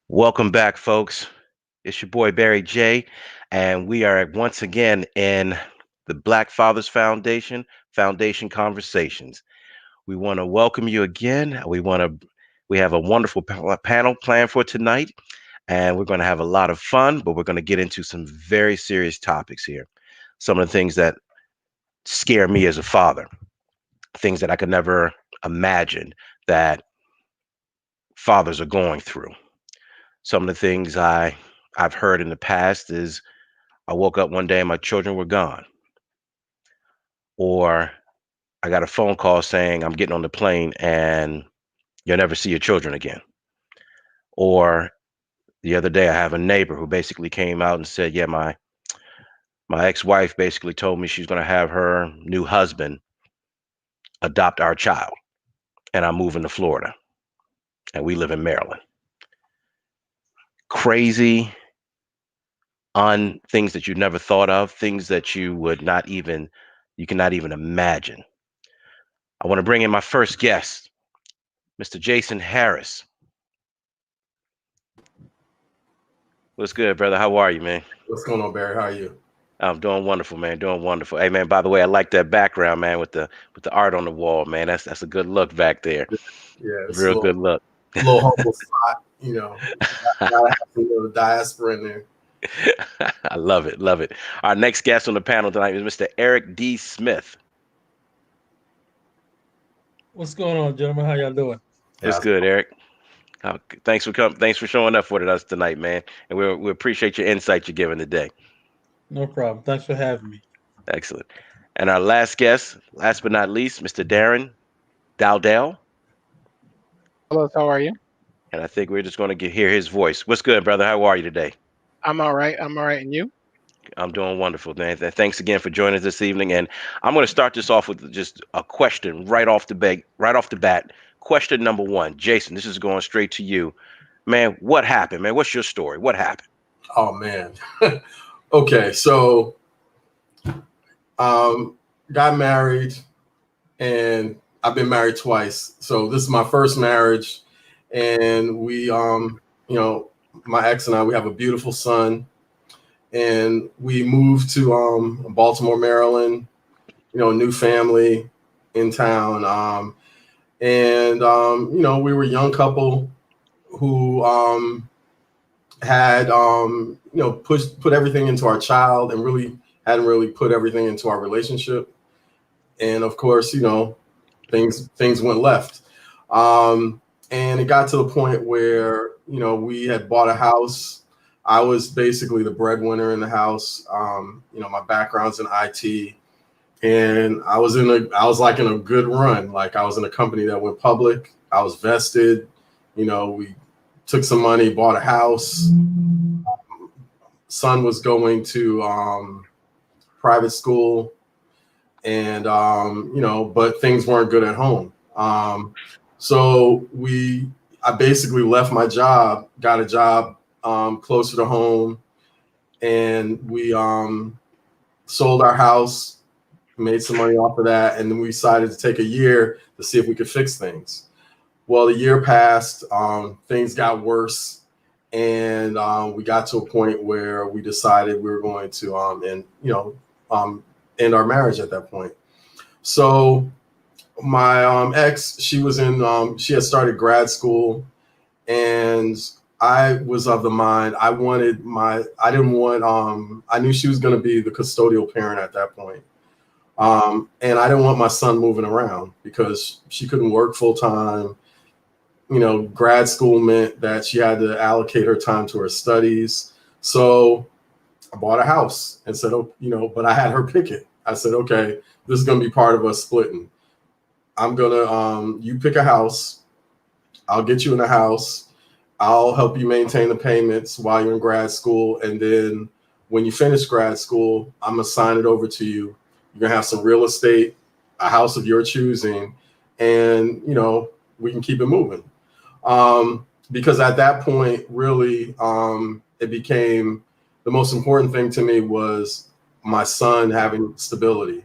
Welcome back, folks. It's your boy Barry J, and we are once again in the Black Fathers Foundation Conversations. We want to welcome you again. We have a wonderful panel planned for tonight, and we're going to have a lot of fun, but we're going to get into some very serious topics here. Some of the things that scare me as a father, things that I could never imagine that fathers are going through. Some of the things I've heard in the past is I woke up one day and my children were gone, or I got a phone call saying I'm getting on the plane and you'll never see your children again. Or the other day I have a neighbor who basically came out and said, "Yeah, my ex-wife basically told me she's going to have her new husband adopt our child, and I'm moving to Florida, and we live in Maryland." Crazy, on things that you never thought of, things that you cannot even imagine. I want to bring in my first guest, Mr. Jason Harris. What's good, brother? How are you, man? What's going on, Barry? How are you? I'm doing wonderful, man. Doing wonderful. Hey, man. By the way, I like that background, man, with the art on the wall, man. That's a good look back there. Yeah, it's a Real good look. little humble spot. Gotta have the diaspora in there. I love it. Love it. Our next guest on the panel tonight is Mr. Eric D. Smith. What's going on, gentlemen? How y'all doing? What's Yeah, good, Eric? Thanks for coming. Thanks for showing up for us tonight, man. And we appreciate your insight you're giving today. No problem. Thanks for having me. Excellent. And our last guest, last but not least, Mr. Darren Dowdell. Hello, how are you? And I think we're just going to hear his voice. What's good, brother? How are you today? I'm all right. I'm all right. And you? I'm doing wonderful, man. Thanks again for joining us this evening. And I'm going to start this off with just a question right off the bat. Right off the bat. Question number one, Jason. This is going straight to you, man. What happened, man? What's your story? What happened? Oh man. Okay, so um, got married, and I've been married twice. So this is my first marriage, and my ex and I, we have a beautiful son, and we moved to Baltimore, Maryland. A new family in town. We were a young couple who had put everything into our child and really hadn't really put everything into our relationship. And of course, things went left. And it got to the point where we had bought a house. I was basically the breadwinner in the house. My background's in IT, and I was like in a good run. Like, I was in a company that went public. I was vested. We took some money, bought a house. Son was going to private school, and but things weren't good at home. So I basically left my job, got a job closer to home, and we sold our house, made some money off of that, and then we decided to take a year to see if we could fix things. Well, the year passed, things got worse, and we got to a point where we decided we were going to end our marriage at that point. So my ex, she had started grad school, and I was of the mind I knew she was going to be the custodial parent at that point. And I didn't want my son moving around because she couldn't work full time. Grad school meant that she had to allocate her time to her studies. So I bought a house and said, but I had her pick it. I said, okay, this is going to be part of us splitting. I'm going to, you pick a house. I'll get you in a house. I'll help you maintain the payments while you're in grad school. And then when you finish grad school, I'm going to sign it over to you. You're going to have some real estate, a house of your choosing, and, we can keep it moving. Because at that point, really, it became the most important thing to me was my son having stability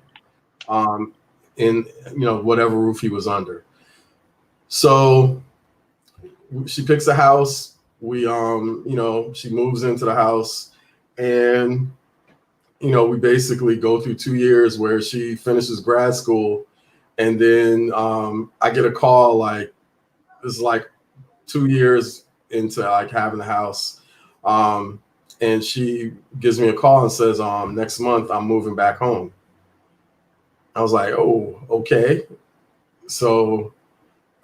in, whatever roof he was under. So she picks a house. we she moves into the house, and we basically go through 2 years where she finishes grad school, and then I get a call like this is like 2 years into like having the house, and she gives me a call and says, next month I'm moving back home. I was like, oh, okay. So,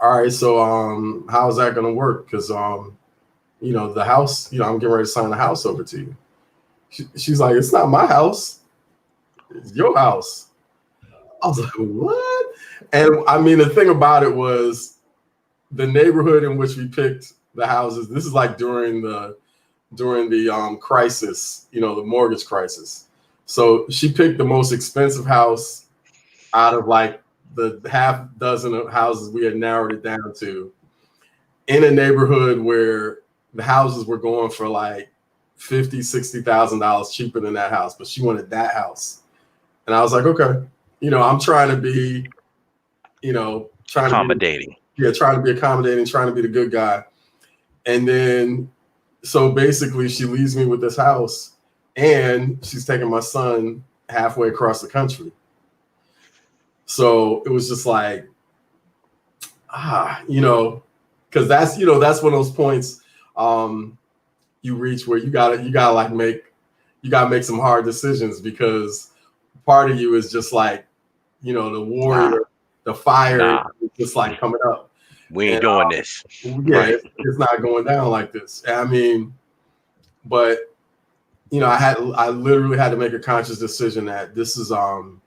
all right. So, how's that going to work? Because, the house, I'm getting ready to sign the house over to you. She's like, it's not my house. It's your house. I was like, what? And I mean, the thing about it was the neighborhood in which we picked the houses. This is like during the crisis, the mortgage crisis. So she picked the most expensive house out of like the half dozen of houses we had narrowed it down to, in a neighborhood where the houses were going for like $50,000-$60,000 cheaper than that house, but she wanted that house. And I was like, okay, I'm trying to be, Accommodating. trying to be accommodating, trying to be the good guy. And then, so basically she leaves me with this house, and she's taking my son halfway across the country. So it was just like, because that's one of those points you reach where you gotta make some hard decisions, because part of you is just like, the warrior, the fire is just like coming up. We ain't doing this. Yeah, right. It's not going down like this. I mean, but I literally had to make a conscious decision that this is I've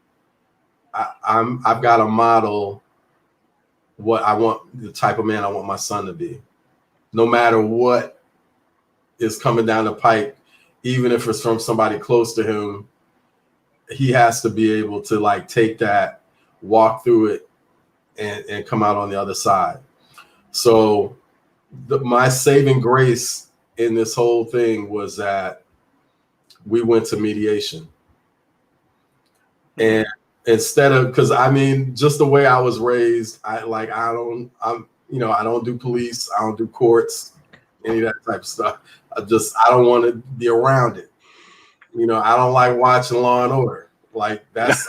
got to model what I want, the type of man I want my son to be, no matter what is coming down the pipe. Even if it's from somebody close to him, he has to be able to like take that, walk through it, and come out on the other side. So my saving grace in this whole thing was that we went to mediation. And instead of, because I mean, just the way I was raised, I don't do police, I don't do courts, any of that type of stuff. I don't want to be around it. I don't like watching Law and Order. Like that's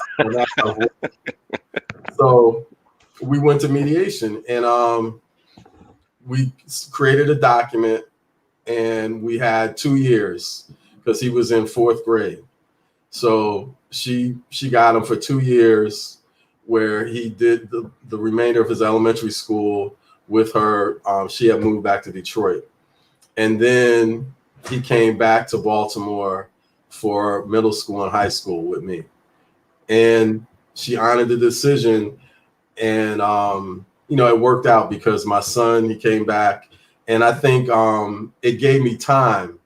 so we went to mediation, and we created a document, and we had 2 years because he was in 4th grade. So she got him for 2 years, where he did the remainder of his elementary school with her. She had moved back to Detroit, and then he came back to Baltimore for middle school and high school with me. And she honored the decision, and it worked out because my son, he came back, and I think it gave me time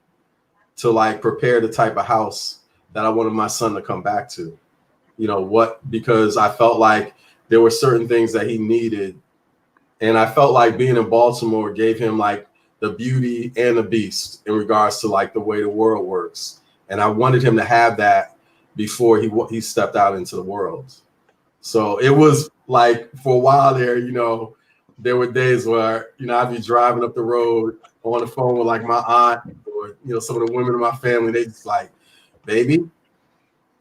to like prepare the type of house that I wanted my son to come back to. Because I felt like there were certain things that he needed, and I felt like being in Baltimore gave him like the beauty and the beast in regards to like the way the world works, and I wanted him to have that before he stepped out into the world. So it was like, for a while there, there were days where, I'd be driving up the road on the phone with like my aunt, or, some of the women in my family. They just like, baby,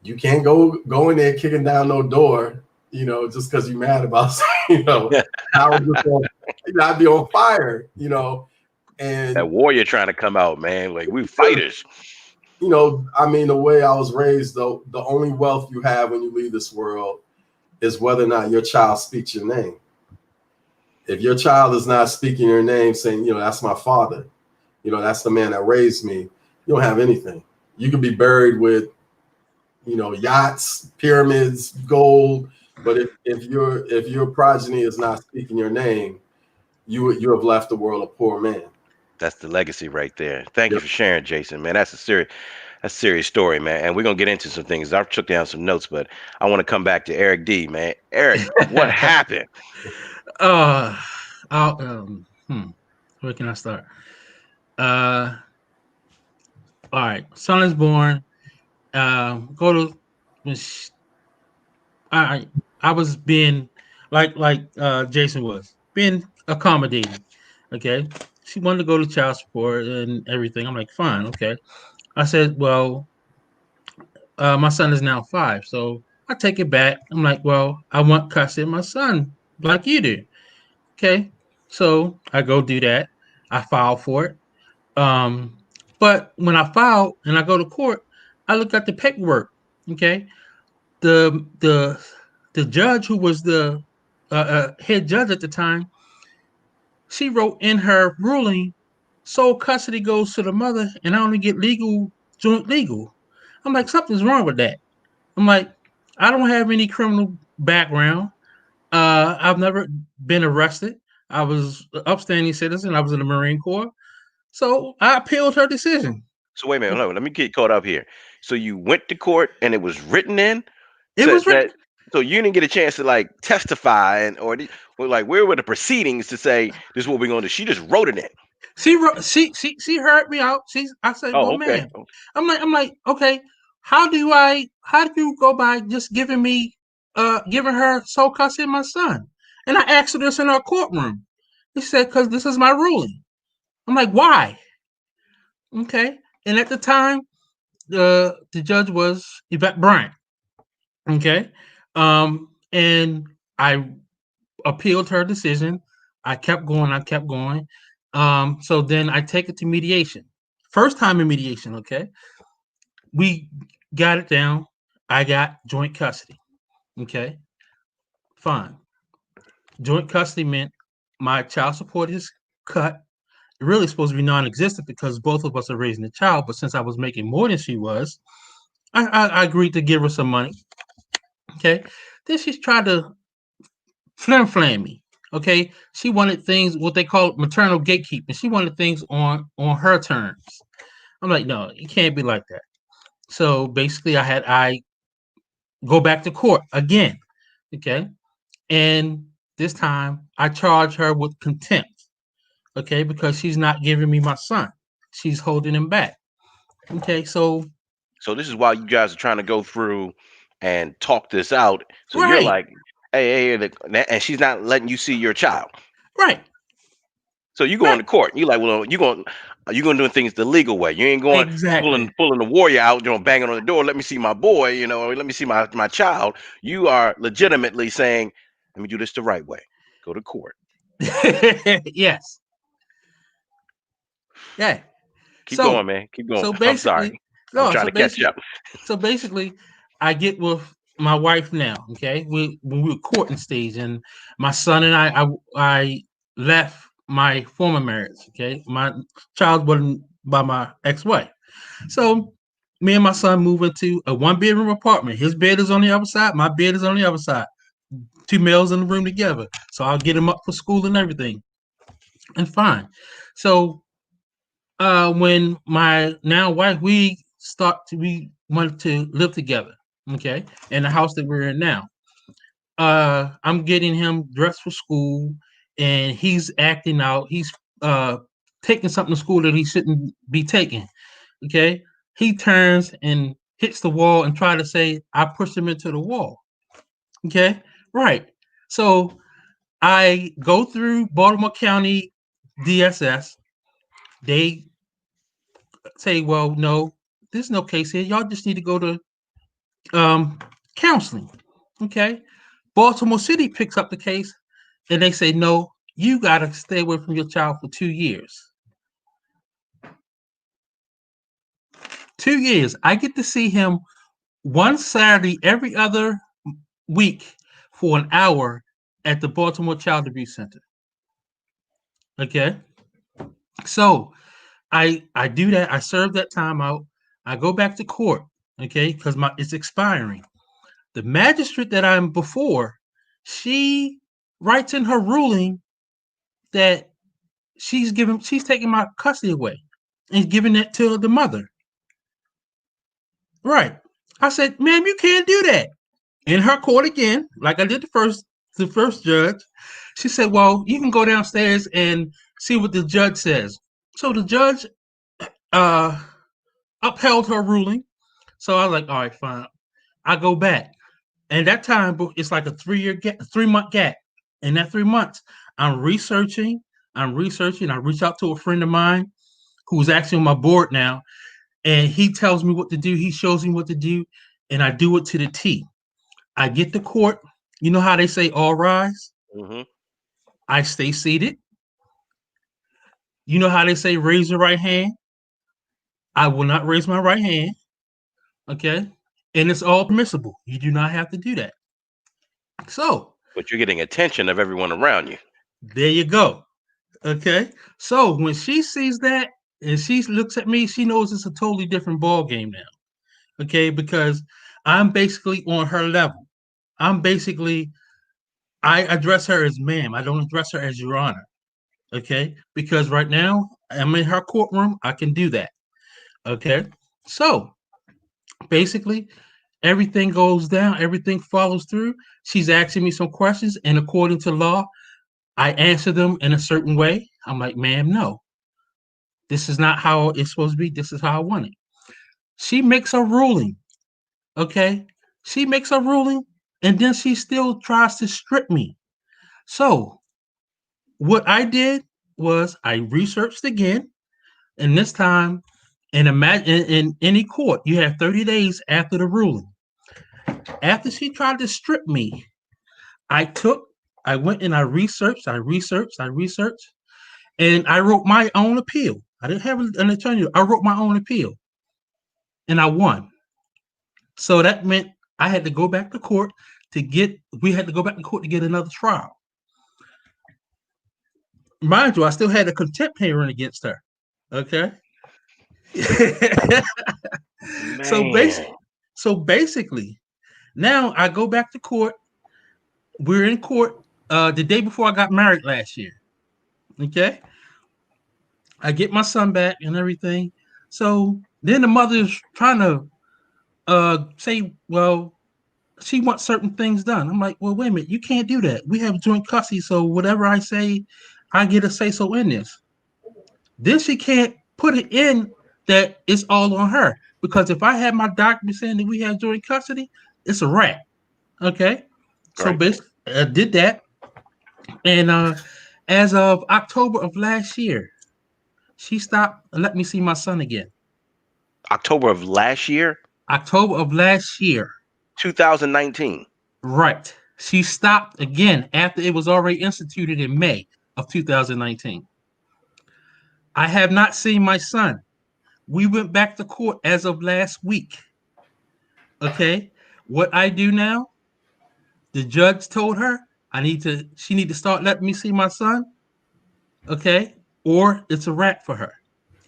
you can't go in there kicking down no door, just because you're mad about something, I was just I'd be on fire, and that warrior trying to come out, man. Like, we fighters. I mean, the way I was raised, though, the only wealth you have when you leave this world is whether or not your child speaks your name. If your child is not speaking your name, saying, that's my father, that's the man that raised me, you don't have anything. You could be buried with, yachts, pyramids, gold, but if your progeny is not speaking your name, you have left the world a poor man. That's the legacy right there. Thank you for sharing, Jason, man. That's a serious story, man. And we're gonna get into some things. I've took down some notes, but I want to come back to Eric D, man. Eric, what happened? Uh, where can I start? All right. Son is born. Go to. I was being like Jason was being accommodating. Okay. she wanted to go to child support and everything. I'm like, fine, okay. I said, well, my son is now 5, so I take it back. I'm like, well, I want custody of my son like you do. Okay, so I go do that. I file for it. Um, but when I file and I go to court, I look at the paperwork. Okay, the the the judge who was the head judge at the time, she wrote in her ruling, sole custody goes to the mother, and I only get joint legal. I'm like, something's wrong with that. I'm like, I don't have any criminal background. I've never been arrested. I was an upstanding citizen. I was in the Marine Corps. So I appealed her decision. So wait a minute, hold on, let me get caught up here. So you went to court and it was written in It was written. that so you didn't get a chance to like testify or like where were the proceedings to say this is what we're going to do? She just wrote it in. She wrote. She heard me out. I said, well, Oh, okay. man. I'm like, okay. How do you go by just giving her sole custody of my son? And I asked her this in our courtroom. She said, because this is my ruling. I'm like, why? Okay. And at the time, the judge was Yvette Bryant. Okay. And I appealed her decision. I kept going. I kept going. So then I take it to mediation. First time in mediation. Okay. We got it down. I got joint custody. Okay. Fine. Joint custody meant my child support is cut. Really supposed to be non-existent because both of us are raising the child. But since I was making more than she was, I agreed to give her some money. Okay. Then she's tried to flam me. Okay. She wanted things, what they call maternal gatekeeping. She wanted things on her terms. I'm like, no, it can't be like that. So basically I go back to court again. Okay. And this time I charge her with contempt. Okay, because she's not giving me my son. She's holding him back. Okay, so So this is why you guys are trying to go through and talk this out. So you're right, like, and she's not letting you see your child. right, So you going right. to court. You like, well, you going doing things the legal way. You ain't going Exactly. pulling the warrior out, banging on the door. Let me see my boy, or let me see my child. You are legitimately saying, let me do this the right way. Go to court. Yes. Yeah. Keep So going, man. Keep going. so I'm sorry. basically, I'm no, trying so to catch basically up. so basically I get with my wife now, okay? When we were courting stage and my son and I left my former marriage, okay? My child wasn't by my ex-wife. So me and my son move into a one bedroom apartment. His bed is on the other side, my bed is on the other side. Two males in the room together. So I'll get him up for school and everything. And fine. So when my now wife we wanted to live together, okay, in the house that we're in now. I'm getting him dressed for school and he's acting out. He's uh taking something to school that he shouldn't be taking. Okay. He turns and hits the wall and try to say, I pushed him into the wall. Okay. Right. So I go through Baltimore County DSS. They say, well, no, there's no case here. Y'all just need to go to um, counseling. Okay. Baltimore City picks up the case and they say, no, you got to stay away from your child for 2 years. 2 years. I get to see him one Saturday every other week for an hour at the Baltimore Child Abuse Center. Okay. So I do that. I serve that time out. I go back to court. Okay, because it's expiring. The magistrate that I'm before, she writes in her ruling that she's taking my custody away and giving it to the mother. Right. I said, ma'am, you can't do that. In her court again, like I did the first judge, she said, well, you can go downstairs and see what the judge says. So the judge uh upheld her ruling. So I was like, all right, fine. I go back. And that time it's like a 3 month gap. In that 3 months, I'm researching, I'm researching. I reach out to a friend of mine who's actually on my board now, and he tells me what to do. He shows me what to do, and I do it to the T. I get to court. You know how they say all rise? Hmm. I stay seated. You know how they say raise your right hand? I will not raise my right hand. Okay. And it's all permissible. You do not have to do that. So But you're getting attention of everyone around you. there you go. Okay. So when she sees that and she looks at me, she knows it's a totally different ball game now. Okay, because I'm basically on her level. I'm basically I address her as ma'am. I don't address her as your honor. Okay, because right now I'm in her courtroom. I can do that. Okay, so basically everything goes down. Everything follows through. She's asking me some questions, and according to law, I answer them in a certain way. I'm like, ma'am, no, this is not how it's supposed to be. This is how I want it. She makes a ruling. Okay, she makes a ruling, and then she still tries to strip me. So what I did was I researched again, and this time, and imagine in any court, you have 30 days after the ruling. After she tried to strip me, I took, I went and I researched, and I wrote my own appeal. I didn't have an attorney. I wrote my own appeal, and I won. So that meant I had to go back to court to get. We had to go back to court to get another trial. Mind you, I still had a contempt hearing against her. Okay. so basic. Man. So basically, now I go back to court. We're in court the day before I got married last year. Okay. I get my son back and everything. So then the mother's trying to say, well, she wants certain things done. I'm like, well, wait a minute, you can't do that. We have joint custody, so whatever I say, I get a say so in this. Then she can't put it in that it's all on her because if I have my document saying that we have joint custody, it's a wrap. Okay, so Right. basically, I did that, and as of October of last year, she stopped and let me see my son again. October of last year, October of last year, 2019. right? She stopped again after it was already instituted in May of 2019. I have not seen my son. We went back to court as of last week. Okay, what I do now? The judge told her she need to start letting me see my son. Okay, or it's a wrap for her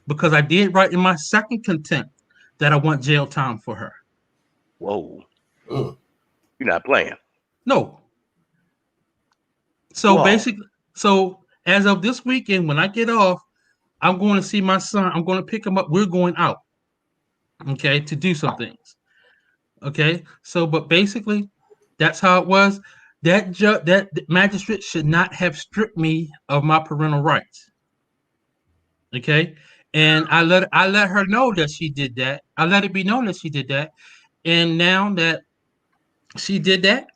because I did write in my second contempt that I want jail time for her. Whoa. Mm. You're not playing. No. So Whoa. basically, so as of this weekend, when I get off, I'm going to see my son. I'm going to pick him up. We're going out, okay, to do some things. Okay. So, but basically, that's how it was. That magistrate should not have stripped me of my parental rights. Okay. And I let her know that she did that. I let it be known that she did that. And now that she did that,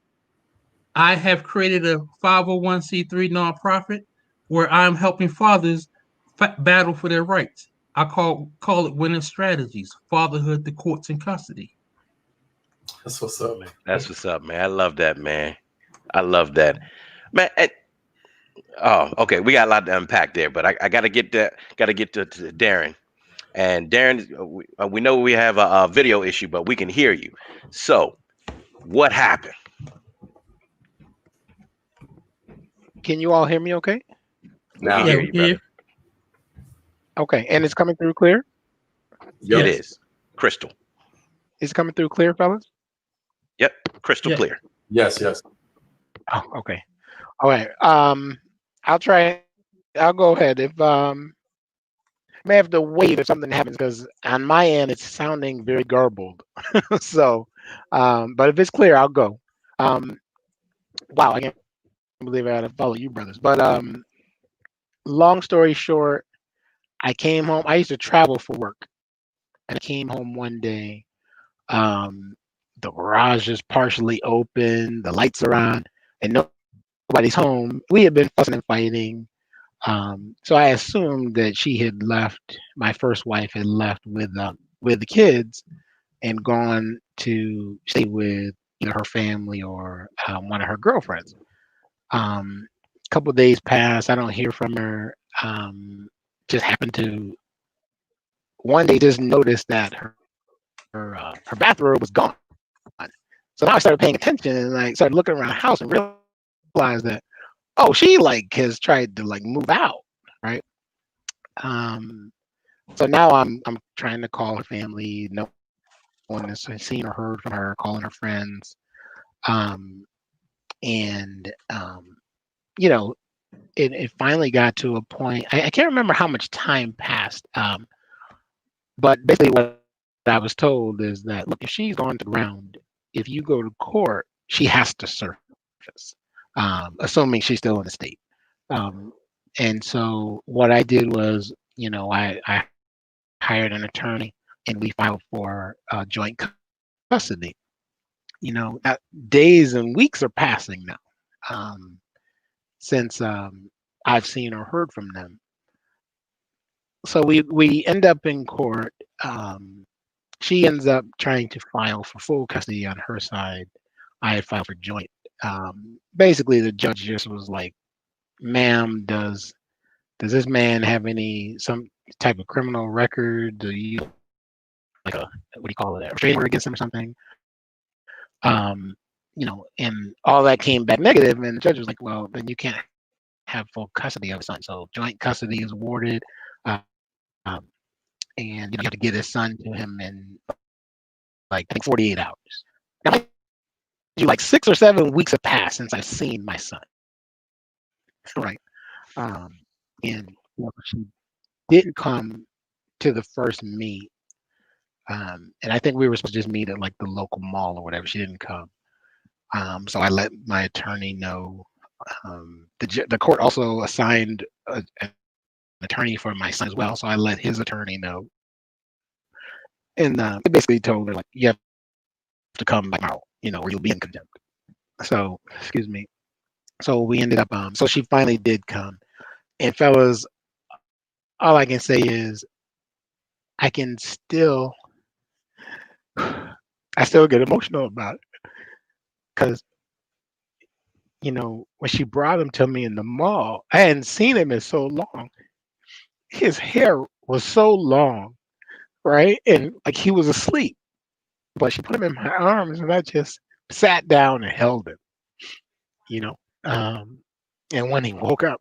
I have created a 501c3 nonprofit where I'm helping fathers battle for their rights. I call it winning strategies, fatherhood, the courts, and custody. That's what's up, man. That's what's up, man. I love that, man. I love that. Man, oh, okay. We got a lot to unpack there, but I gotta get that. Gotta get to Darren. And Darren, we know we have a video issue, but we can hear you. So, what happened? Can you all hear me okay? We can Now, Yeah, hear we you, hear. brother. Okay. And it's coming through clear? It yes. is crystal. It's coming through clear, fellas? Yep, crystal Yeah. clear. Yes, yes. Oh, okay. All right. I'll try. I'll go ahead. If may have to wait if something happens because on my end it's sounding very garbled. So, but if it's clear, I'll go. Um, wow, I can't believe I had to follow you, brothers. But long story short, I came home. I used to travel for work, and I came home one day. Um, the garage is partially open, the lights are on, and nobody's home. We had been fussing and fighting. So I assumed that she had left. My first wife had left with the kids and gone to stay with either her family or one of her girlfriends. A couple of days pass. I don't hear from her. Just happened to one day just noticed that her bathrobe was gone. So now I started paying attention and I started looking around the house and realized that, oh, she like has tried to like move out, right? Um, so now I'm trying to call her family. No one has seen or heard from her. Calling her friends, um, and you know, it finally got to a point. I can't remember how much time passed. But basically, what I was told is that look, if she's gone to the ground, if you go to court, she has to surface, assuming she's still in the state. Um, and so what I did was, I hired an attorney and we filed for joint custody. That days and weeks are passing now since I've seen or heard from them. So we end up in court. She ends up trying to file for full custody on her side. I had filed for joint. Basically, the judge just was like, "Ma'am, does this man have some type of criminal record? Do you like a what do you call it, a restraining order against him or something?" And all that came back negative, and the judge was like, "Well, then you can't have full custody of his son. So joint custody is awarded, um, and you have to get his son to him in like I think 48 hours." Now, mind you, like 6 or 7 weeks have passed since I've seen my son, right? Um, and she didn't come to the first meet. And I think we were supposed to just meet at like the local mall or whatever. She didn't come. So I let my attorney know. The court also assigned an attorney for my son as well. So I let his attorney know. And they basically told her, like, you have to come by tomorrow, or you'll be in contempt. So, excuse me. So we ended up, so she finally did come. And fellas, all I can say is I can still, I still get emotional about it because, when she brought him to me in the mall, I hadn't seen him in so long. His hair was so long, right? And like he was asleep, but she put him in my arms and I just sat down and held him, you know. Um, and when he woke up,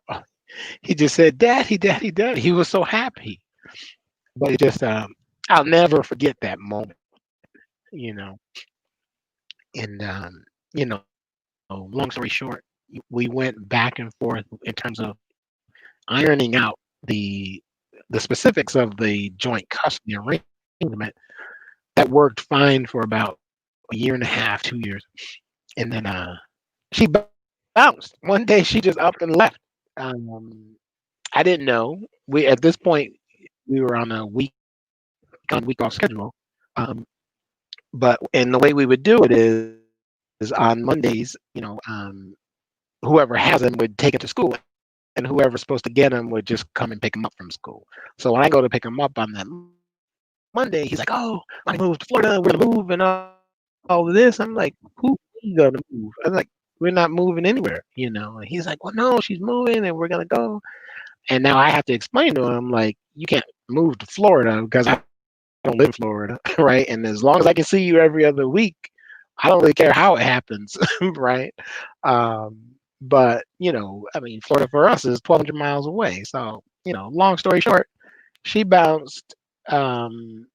he just said, "Daddy, Daddy, Daddy." He was so happy. But it just, I'll never forget that moment, you know. And, long story short, we went back and forth in terms of ironing out the the specifics of the joint custody arrangement that worked fine for about a year and a half, 2 years. And then she bounced. One day she just up and left. Um, I didn't know. We at this point we were on a week on week off schedule. Um, but and the way we would do it is on Mondays, whoever has him would take him to school, and whoever's supposed to get him would just come and pick him up from school. So when I go to pick him up on that Monday, he's like, "Oh, I moved to Florida. We're gonna move and all of this." I'm like, "Who are you gonna move?" I was like, "We're not moving anywhere, And he's like, "Well, no, she's moving, and we're gonna go." And now I have to explain to him like, "You can't move to Florida because I don't live in Florida, right? And as long as I can see you every other week, I don't really care how it happens, right?" But I mean, Florida for us is 1,200 miles away. So long story short, she bounced, um,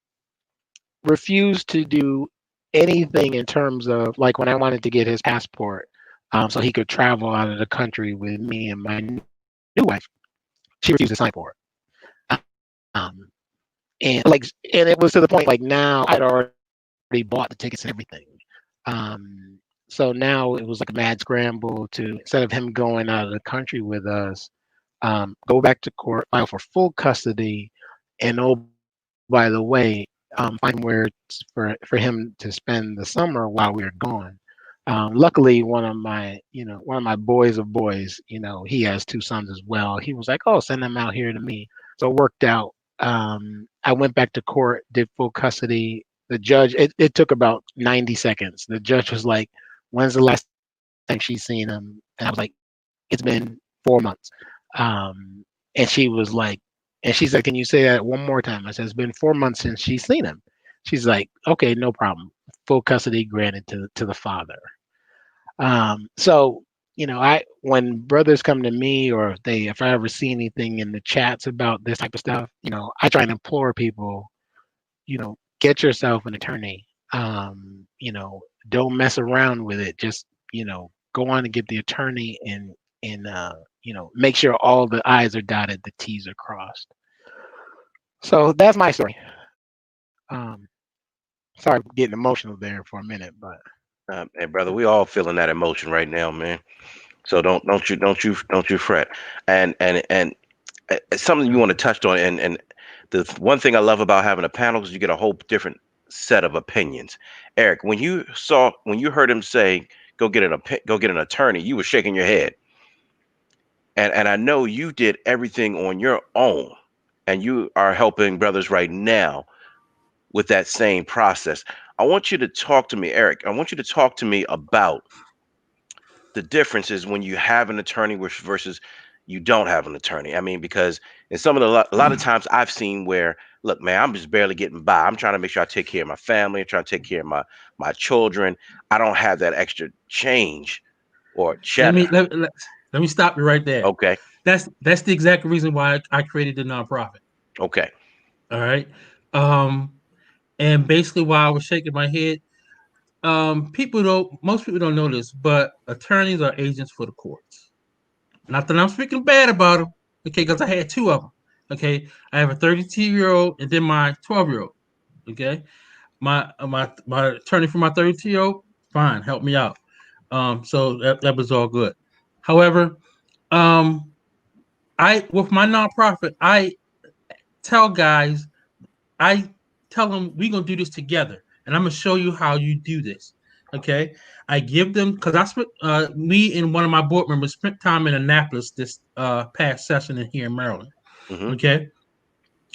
refused to do anything in terms of like when I wanted to get his passport, so he could travel out of the country with me and my new wife. She refused to sign for it. Um, and it was to the point like now I'd already bought the tickets and everything. So now it was like a mad scramble to instead of him going out of the country with us, go back to court, file for full custody, and oh by the way, find somewhere for him to spend the summer while we were gone. Luckily, one of my boys of boys, he has two sons as well. He was like, "Oh, send them out here to me." So it worked out. I went back to court, did full custody. The judge, it took about 90 seconds. The judge was like, "When's the last time she's seen him?" And I was like, "It's been 4 months." And she was like, and she said, "Can you say that one more time?" I said, "It's been 4 months since she's seen him." She's like, "Okay, no problem. Full custody granted to the father." So I when brothers come to me, or if I ever see anything in the chats about this type of stuff, I try and implore people, get yourself an attorney. Don't mess around with it. Just go on and get the attorney, and make sure all the I's are dotted, the T's are crossed. So that's my story. Sorry for getting emotional there for a minute, but Hey, brother, we all feeling that emotion right now, man. So don't you fret. And it's something you want to touch on. And the one thing I love about having a panel is you get a whole different set of opinions. Eric, when you heard him say, go get an attorney," you were shaking your head. And I know you did everything on your own, and you are helping brothers right now with that same process. I want you to talk to me, Eric. I want you to talk to me about the differences when you have an attorney versus you don't have an attorney. I mean, because in some of a lot of times I've seen where, look, man, I'm just barely getting by. I'm trying to make sure I take care of my family. I'm trying to take care of my children. I don't have that extra change or Let cheddar. me let me stop you right there. Okay, That's the exact reason why I created the nonprofit. okay. All right. Um, and basically, while I was shaking my head, most people don't know this, but attorneys are agents for the courts. Not that I'm speaking bad about them, okay, because I had two of them. Okay, I have a 32-year-old and then my 12-year-old. Okay, my attorney for my 32-year-old, fine, help me out. So that was all good. However, um, I with my nonprofit, tell guys, I tell them we're gonna do this together, and I'm gonna show you how you do this. Okay, I give them because I spent me and one of my board members spent time in Annapolis this past session in here in Maryland. Hmm. Okay,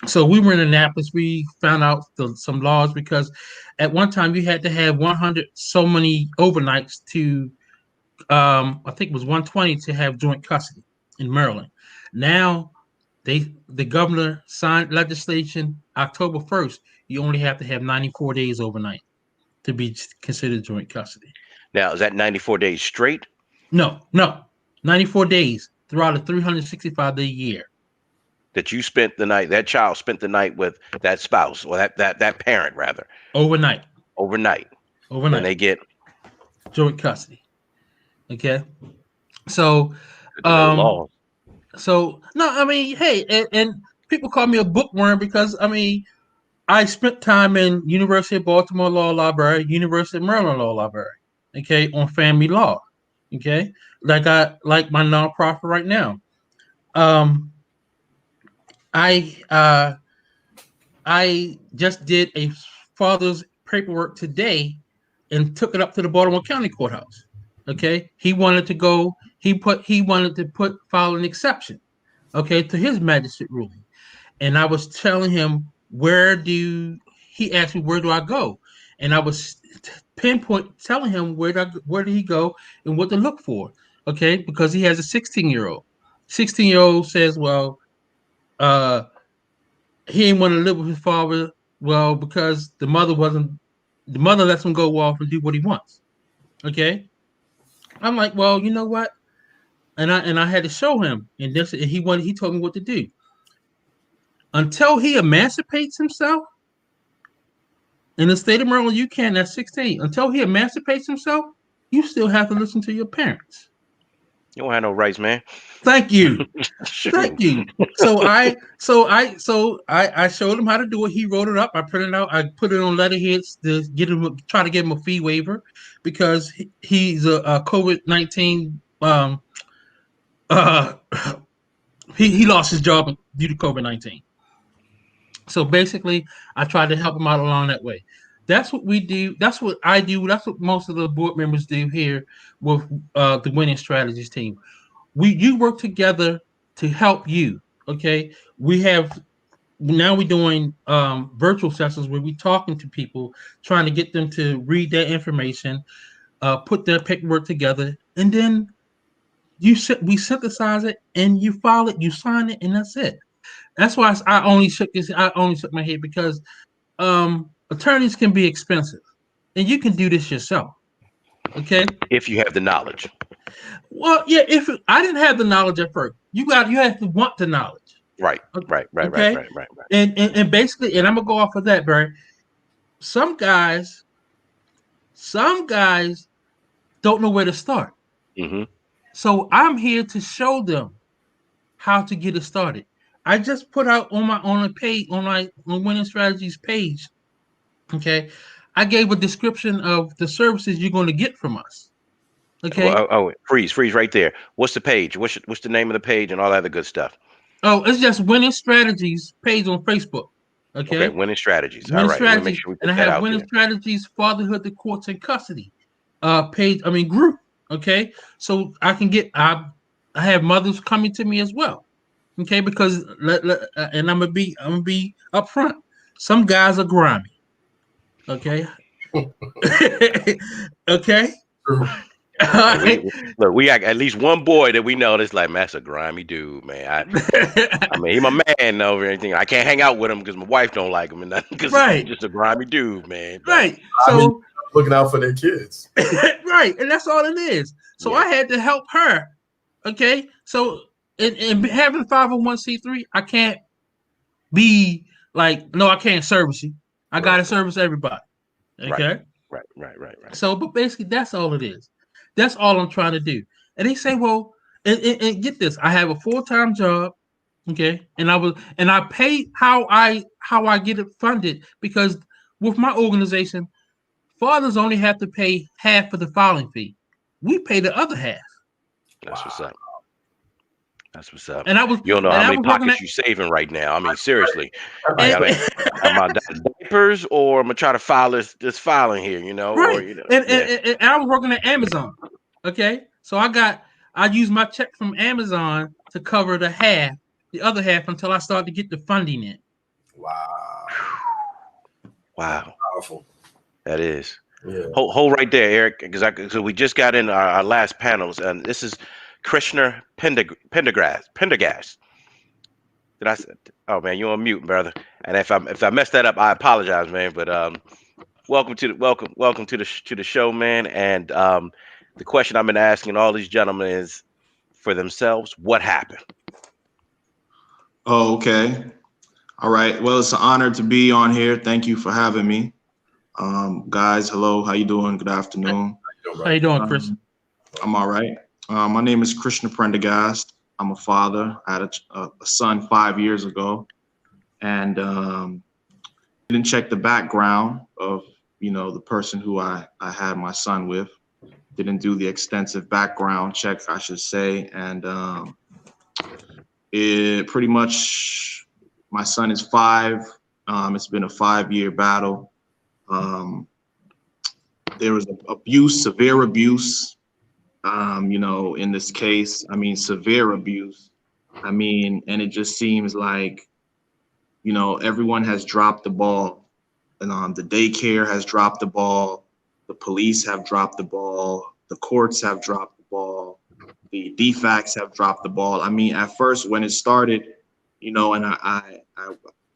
so we were in Annapolis. We found out some laws because at one time you had to have 100 so many overnights to I think it was 120 to have joint custody in Maryland. Now the governor signed legislation October 1st. You only have to have 94 days overnight to be considered joint custody. Now, is that 94 days straight No, 94 days throughout a 365-day year that you spent the night, that child spent the night with that spouse or that parent rather, overnight, overnight? Then overnight they get joint custody. Okay, so to know the um, laws. so no, I mean, hey, and people call me a bookworm because I mean I spent time in University of Baltimore Law Library, University of Maryland Law Library, okay, on family law, okay, like my nonprofit right now. Um, I I just did a father's paperwork today and took it up to the Baltimore County Courthouse. Okay, he wanted to go. He wanted to file an exception, okay, to his magistrate ruling. And I was telling him where do he asked me where do I go, and I was pinpoint telling him where did he go and what to look for, okay, because he has a 16-year-old. 16-year-old says, well, uh, he didn't want to live with his father, well, because the mother lets him go off and do what he wants, okay. I'm like, well, you know what, and I had to show him, and this and he told me what to do until he emancipates himself. In the state of Maryland, you can at 16. Until he emancipates himself, you still have to listen to your parents. You don't have no rights, man. Thank you. Thank Shoot. you. I showed him how to do it. He wrote it up. I printed it out. I put it on letterheads to try to get him a fee waiver because he's a COVID-19 uh he lost his job due to COVID-19. So basically, I tried to help him out along that way. That's what we do. That's what I do. That's what most of the board members do here with the winning strategies team. You work together to help you. Okay, we have now we're doing virtual sessions where we're talking to people, trying to get them to read their information, put their paperwork together, and then we synthesize it and you file it, you sign it, and that's it. That's why I only shook my head because attorneys can be expensive, and you can do this yourself. Okay. If you have the knowledge. Well, yeah. If I didn't have the knowledge at first, you have to want the knowledge. Right, right, right, right, Okay. right, right, right. And basically, and I'm gonna go off of that, Barry. Some guys, some guys don't know where to start. Mm-hmm. So I'm here to show them how to get it started. I just put out on a page on Winning Strategies page. Okay, I gave a description of the services you're going to get from us. Well, Okay. freeze right there. What's the page? What's the name of the page and all that other good stuff? Oh, it's just Winning Strategies page on Facebook. Okay, Okay, winning strategies. All Winning right, we want to make Strategies, sure we and put I that have out Winning there. Strategies Fatherhood, the Courts, and Custody page. I mean group. Okay, so I can get I have mothers coming to me as well. Okay, because and I'm gonna be upfront. Some guys are grimy. Okay. Okay. True. All And right. look, we got at least one boy that we know that's like, man, that's a grimy dude, man. I mean, he my man over everything. I can't hang out with him because my wife don't like him and nothing because he's Right. just a grimy dude, man. But Right. I mean, So looking out for their kids. right, and that's all it is. So yeah, I had to help her. Okay. So and having 501c3, I can't be like, no, I can't service you. I right, gotta service everybody. right, Okay. right. So, but basically, that's all it is. That's all I'm trying to do. And they say, well, and get this, I have a full-time job, okay, and I pay how I get it funded because with my organization, fathers only have to pay half of the filing fee. We pay the other half. That's what's up. That's what's up. And I was You don't know and how I many was working pockets at you saving right now. I mean, seriously. Like, and, I mean, am I diapers or I'm gonna try to file this filing here, or right, yeah. and I was working at Amazon. Okay, so I used my check from Amazon to cover the other half until I started to get the funding in. Wow. Wow, Powerful. that is. Yeah. Hold right there, Eric, because so we just got in our last panels, and this is Krishna Pendergast. Did I say? Oh man, you're on mute, brother. And if I messed that up, I apologize, man. But welcome to the show, man. And the question I've been asking all these gentlemen is for themselves: what happened? Oh, okay. All right. Well, it's an honor to be on here. Thank you for having me. Guys, hello. How you doing? Good afternoon. How you doing, Chris? I'm all right. My name is Krishna Prendergast. I'm a father. I had a son 5 years ago, and didn't check the background of the person who I had my son with. Didn't do the extensive background check, I should say, and it pretty much. My son is 5. It's been a 5-year battle. There was abuse, severe abuse, in this case. I mean, severe abuse. I mean, and it just seems like, everyone has dropped the ball. And the daycare has dropped the ball. The police have dropped the ball. The courts have dropped the ball. The DFACs have dropped the ball. I mean, at first when it started, and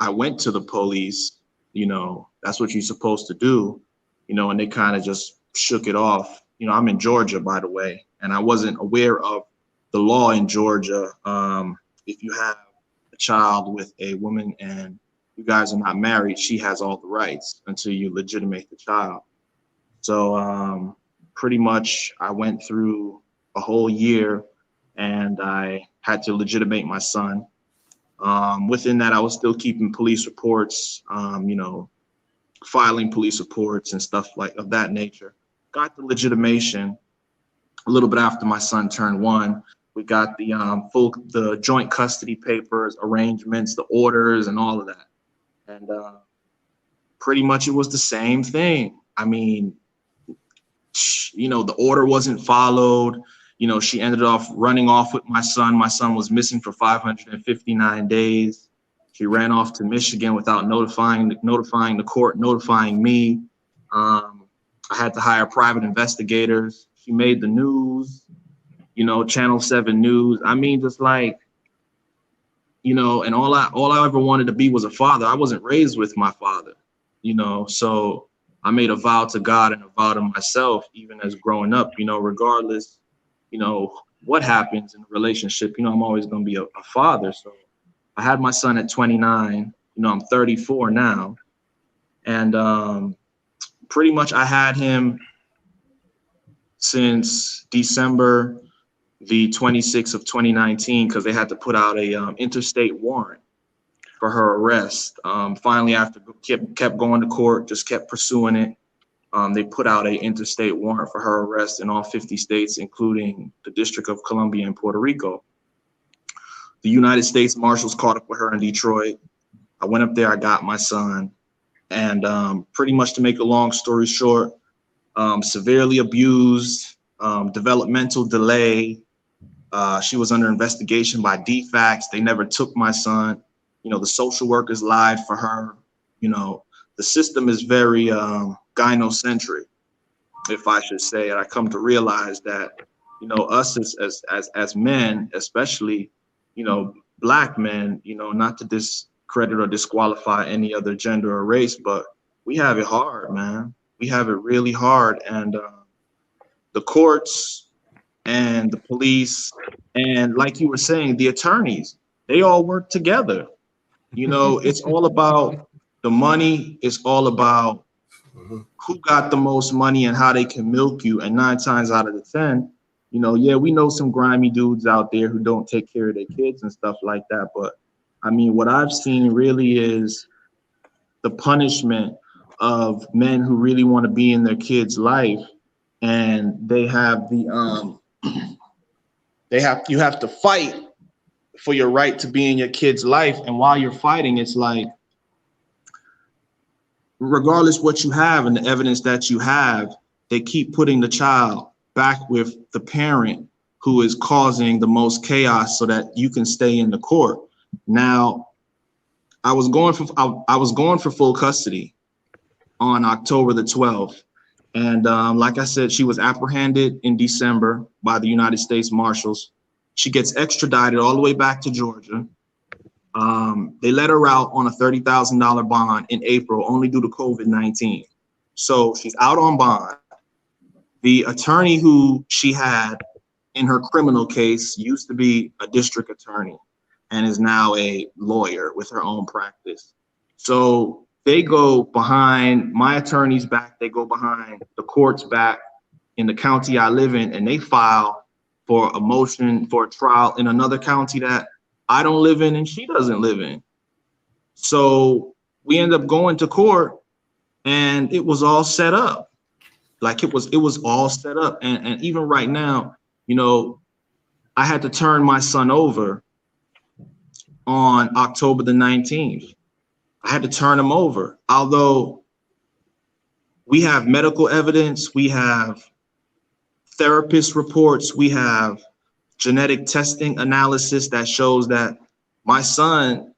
I went to the police, that's what you're supposed to do, and they kind of just shook it off. I'm in Georgia, by the way, and I wasn't aware of the law in Georgia. If you have a child with a woman and you guys are not married, she has all the rights until you legitimate the child. So pretty much I went through a whole year and I had to legitimate my son. Within that, I was still keeping police reports, filing police reports and stuff like of that nature. Got the legitimation a little bit after my son turned 1. We got the joint custody papers, arrangements, the orders, and all of that. And pretty much it was the same thing. I mean, you know, the order wasn't followed. You know, she ended off running off with my son. My son was missing for 559 days. She ran off to Michigan without notifying the court, notifying me. I had to hire private investigators. She made the news, you know, Channel 7 News. I mean, just like, you know, and all I ever wanted to be was a father. I wasn't raised with my father, you know, so I made a vow to God and a vow to myself, even as growing up, you know, regardless, you know, what happens in a relationship, you know, I'm always going to be a father. So I had my son at 29, you know, I'm 34 now. And pretty much I had him since December the 26th of 2019, because they had to put out a interstate warrant for her arrest. Finally, after kept going to court, just kept pursuing it. They put out a interstate warrant for her arrest in all 50 states, including the District of Columbia and Puerto Rico. The United States Marshals caught up with her in Detroit. I went up there, I got my son, and pretty much to make a long story short, severely abused, developmental delay. She was under investigation by DFACS. They never took my son. You know, the social workers lied for her. You know, the system is very gynocentric, if I should say. And I come to realize that, you know, us as men, especially, you know, Black men, you know, not to discredit or disqualify any other gender or race, but we have it hard, man. We have it really hard. And the courts and the police, and like you were saying, the attorneys, they all work together. You know, it's all about the money. It's all about who got the most money and how they can milk you. And 9 times out of the 10, you know, yeah, we know some grimy dudes out there who don't take care of their kids and stuff like that. But I mean, what I've seen really is the punishment of men who really want to be in their kids' life, and they have the you have to fight for your right to be in your kid's life. And while you're fighting, it's like, regardless what you have and the evidence that you have, they keep putting the child back with the parent who is causing the most chaos so that you can stay in the court. Now, I was going for full custody on October the 12th. And like I said, she was apprehended in December by the United States Marshals. She gets extradited all the way back to Georgia. They let her out on a $30,000 bond in April, only due to COVID-19. So she's out on bond. The attorney who she had in her criminal case used to be a district attorney and is now a lawyer with her own practice. So they go behind my attorney's back, they go behind the court's back in the county I live in, and they file for a motion for a trial in another county that I don't live in and she doesn't live in. So we end up going to court, and it was all set up. Like it was all set up. And even right now, you know, I had to turn my son over on October the 19th. I had to turn him over. Although we have medical evidence, we have therapist reports, we have genetic testing analysis that shows that my son,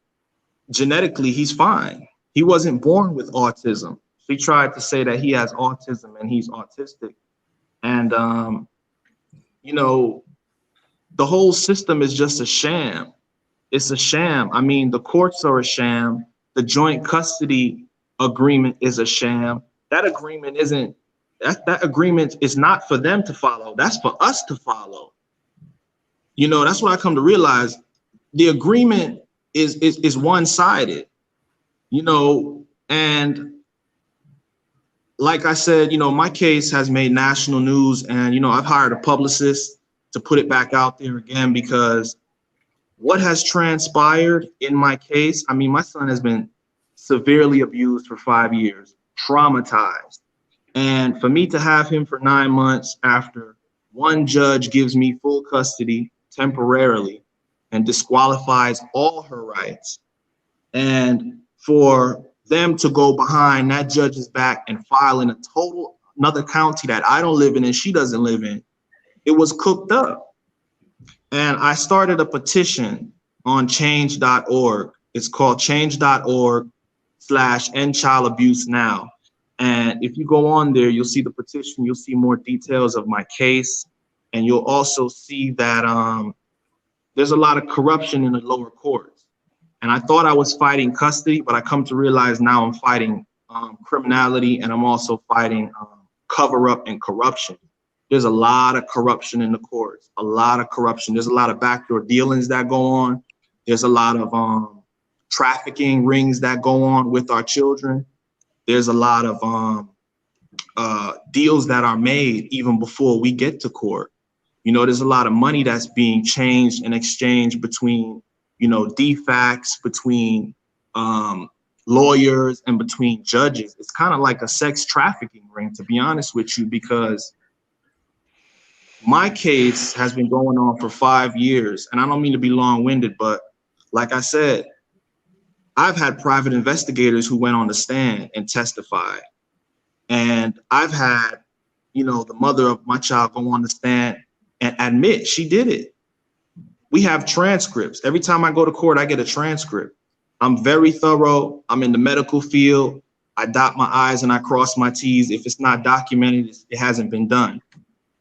genetically, he's fine. He wasn't born with autism. She tried to say that he has autism and he's autistic. And, you know, the whole system is just a sham. It's a sham. I mean, the courts are a sham. The joint custody agreement is a sham. That agreement isn't, that agreement is not for them to follow. That's for us to follow. You know, that's what I come to realize. The agreement is one-sided, you know, and like I said, you know, my case has made national news, and, you know, I've hired a publicist to put it back out there again, because what has transpired in my case, I mean, my son has been severely abused for 5 years, traumatized. And for me to have him for 9 months after one judge gives me full custody temporarily and disqualifies all her rights, and for them to go behind that judge's back and file in a total another county that I don't live in and she doesn't live in, it was cooked up. And I started a petition on change.org. It's called change.org/end child abuse now. And if you go on there, you'll see the petition, you'll see more details of my case. And you'll also see that there's a lot of corruption in the lower courts. And I thought I was fighting custody, but I come to realize now I'm fighting criminality, and I'm also fighting cover up and corruption. There's a lot of corruption in the courts, a lot of corruption. There's a lot of backdoor dealings that go on. There's a lot of trafficking rings that go on with our children. There's a lot of deals that are made even before we get to court. You know, there's a lot of money that's being changed and exchanged between, you know, defects, between lawyers and between judges. It's kind of like a sex trafficking ring, to be honest with you, because my case has been going on for 5 years. And I don't mean to be long-winded, but like I said, I've had private investigators who went on the stand and testified. And I've had, you know, the mother of my child go on the stand and admit she did it. We have transcripts. Every time I go to court, I get a transcript. I'm very thorough. I'm in the medical field. I dot my I's and I cross my T's. If it's not documented, it hasn't been done,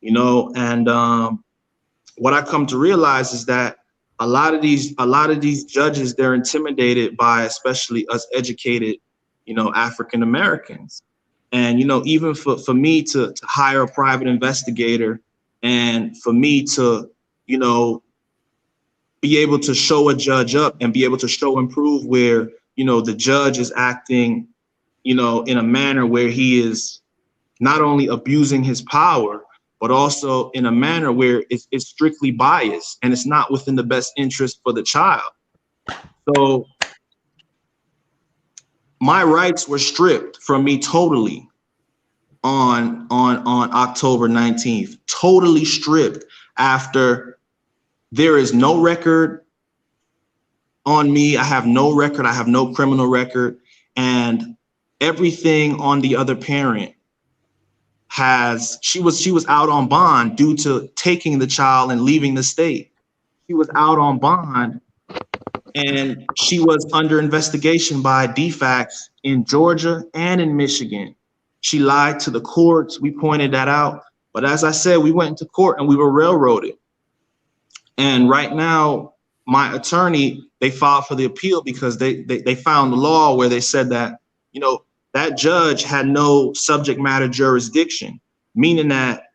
you know? And what I come to realize is that a lot of these judges, they're intimidated by especially us educated, you know, African Americans. And, you know, even for me to hire a private investigator and for me to, you know, be able to show a judge up and be able to show and prove where, you know, the judge is acting, you know, in a manner where he is not only abusing his power, but also in a manner where it's strictly biased and it's not within the best interest for the child. So my rights were stripped from me totally on October 19th, totally stripped, after there is no record on me. I have no record. I have no criminal record, and everything on the other parent she was out on bond due to taking the child and leaving the state. She was out on bond and she was under investigation by DFACS in Georgia and in Michigan. She lied to the courts. We pointed that out. But as I said, we went into court and we were railroaded. And right now, my attorney, they filed for the appeal because they found the law where they said that, you know, that judge had no subject matter jurisdiction, meaning that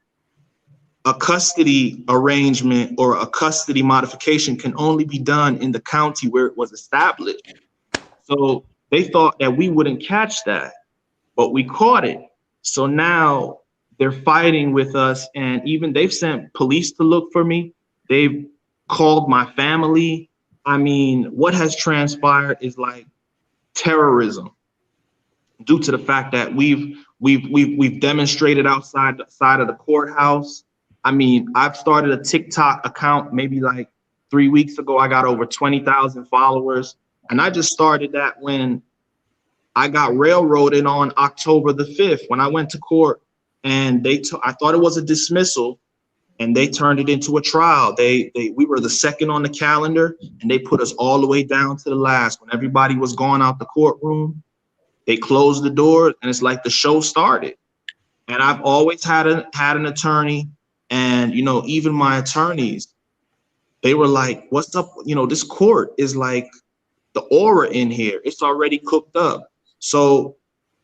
a custody arrangement or a custody modification can only be done in the county where it was established. So they thought that we wouldn't catch that, but we caught it. So now they're fighting with us, and even they've sent police to look for me. They've called my family. I mean, what has transpired is like terrorism, due to the fact that we've demonstrated outside of the courthouse. I mean, I've started a TikTok account maybe like 3 weeks ago. I got over 20,000 followers, and I just started that when I got railroaded on October the 5th when I went to court, and I thought it was a dismissal, and they turned it into a trial. We were the second on the calendar, and they put us all the way down to the last. When everybody was going out the courtroom, they closed the door, and it's like the show started. And I've always had an attorney, and, you know, even my attorneys, they were like, what's up? You know, this court is like the aura in here. It's already cooked up. So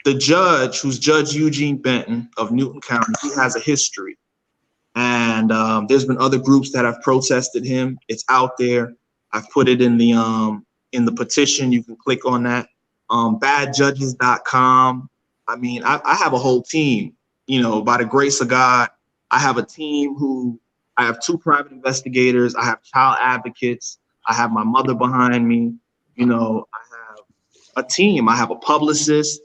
the judge, who's Judge Eugene Benton of Newton County, he has a history. And there's been other groups that have protested him. It's out there. I've put it in the petition. You can click on that. Badjudges.com. I mean, I have a whole team, you know, by the grace of God. I have a team I have 2 private investigators. I have child advocates. I have my mother behind me. You know, I have a team. I have a publicist,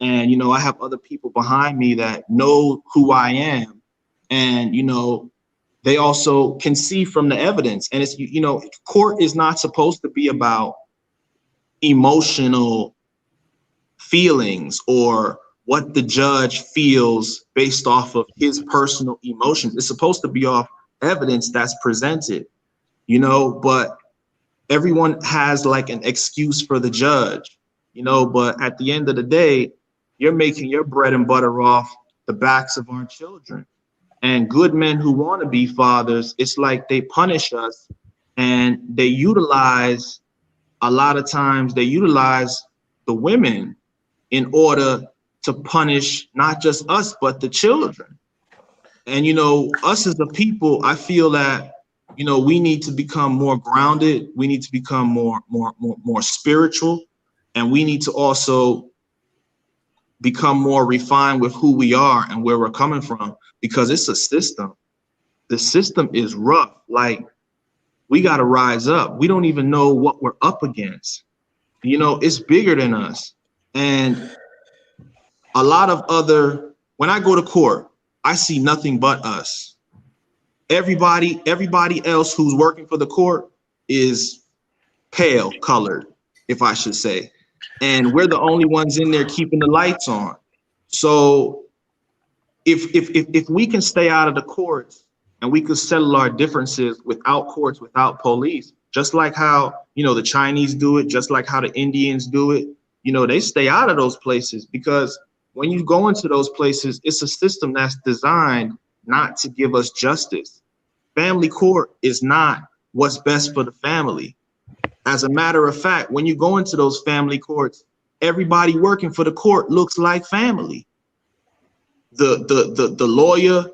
and, you know, I have other people behind me that know who I am. And, you know, they also can see from the evidence. And it's, you know, court is not supposed to be about emotional feelings or what the judge feels based off of his personal emotions. It's supposed to be off evidence that's presented, but everyone has like an excuse for the judge, but at the end of the day, you're making your bread and butter off the backs of our children. And good men who want to be fathers, it's like they punish us, and a lot of times they utilize the women in order to punish not just us, but the children. And, us as a people, I feel that, we need to become more grounded. We need to become more spiritual. And we need to also become more refined with who we are and where we're coming from, because it's a system. The system is rough. Like, we got to rise up. We don't even know what we're up against. It's bigger than us. And a lot of when I go to court, I see nothing but us. Everybody else who's working for the court is pale colored, if I should say. And we're the only ones in there keeping the lights on. So if we can stay out of the courts and we could settle our differences without courts, without police, just like how, the Chinese do it, just like how the Indians do it, they stay out of those places, because when you go into those places, it's a system that's designed not to give us justice. Family court is not what's best for the family. As a matter of fact, when you go into those family courts, everybody working for the court looks like family. The lawyer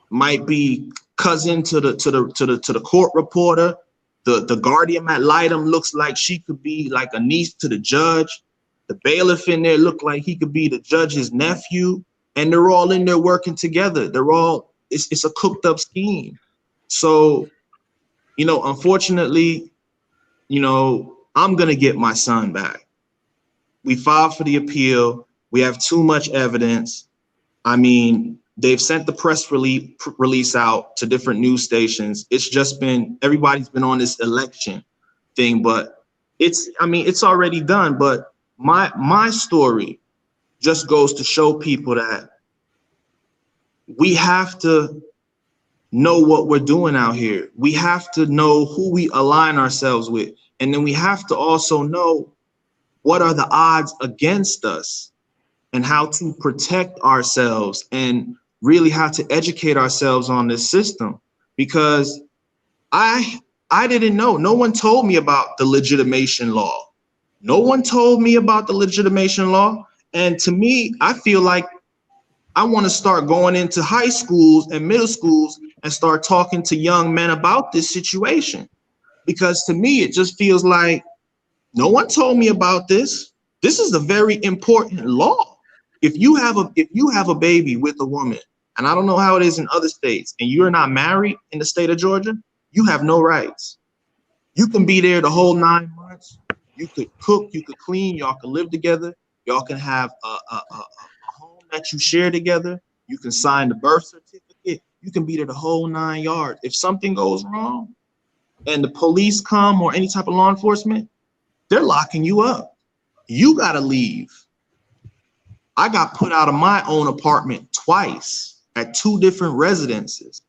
might be cousin to the court reporter. The guardian ad litem looks like she could be like a niece to the judge. The bailiff in there look like he could be the judge's nephew, and they're all in there working together. It's a cooked up scheme. So, unfortunately, I'm gonna get my son back. We filed for the appeal. We have too much evidence. I mean, they've sent the press release out to different news stations. It's just everybody's been on this election thing, but it's already done. But my story just goes to show people that we have to know what we're doing out here. We have to know who we align ourselves with. And then we have to also know what are the odds against us and how to protect ourselves and really how to educate ourselves on this system. Because I didn't know. No one told me about the legitimation law. No one told me about the legitimation law. And to me, I feel like I want to start going into high schools and middle schools and start talking to young men about this situation. Because to me, it just feels like no one told me about this. This is a very important law. If you have a baby with a woman, and I don't know how it is in other states, and you're not married in the state of Georgia, you have no rights. You can be there the whole 9 months. You could cook, you could clean, y'all can live together. Y'all can have a home that you share together. You can sign the birth certificate. You can be there the whole 9 yards. If something goes wrong and the police come or any type of law enforcement, they're locking you up. You got to leave. I got put out of my own apartment twice at 2 different residences.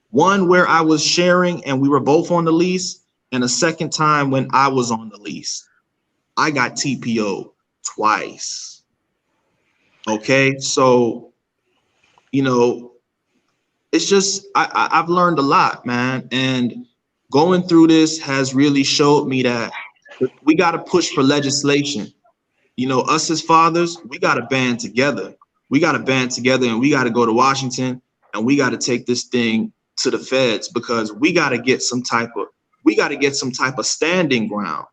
One where I was sharing and we were both on the lease, and a second time when I was on the lease. I got TPO'd twice. Okay, so, it's just, I've learned a lot, man. And going through this has really showed me that we got to push for legislation. Us as fathers, we got to band together. We got to band together, and we got to go to Washington, and we got to take this thing to the feds, because we got to get some type of standing ground.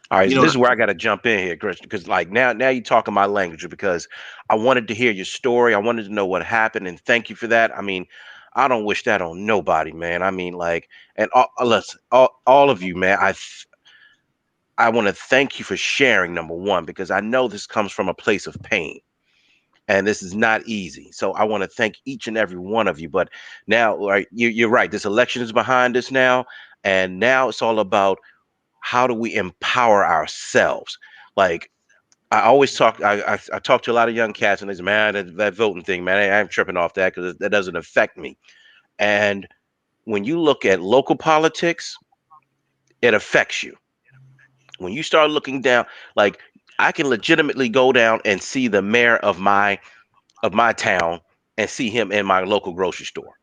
All right, so this is where I got to jump in here, Christian, because like now you're talking my language, because I wanted to hear your story. I wanted to know what happened, and thank you for that. I mean, I don't wish that on nobody, man. I mean, like, and all of you, man. I want to thank you for sharing, number one, because I know this comes from a place of pain, and this is not easy. So I want to thank each and every one of you. But now, right, you're right. This election is behind us now, and now it's all about how do we empower ourselves? Like, I always talk. I talk to a lot of young cats, and they say, "Man, that voting thing, man, I'm tripping off that because that doesn't affect me." And when you look at local politics, it affects you. When you start looking down, like I can legitimately go down and see the mayor of my town and see him in my local grocery store,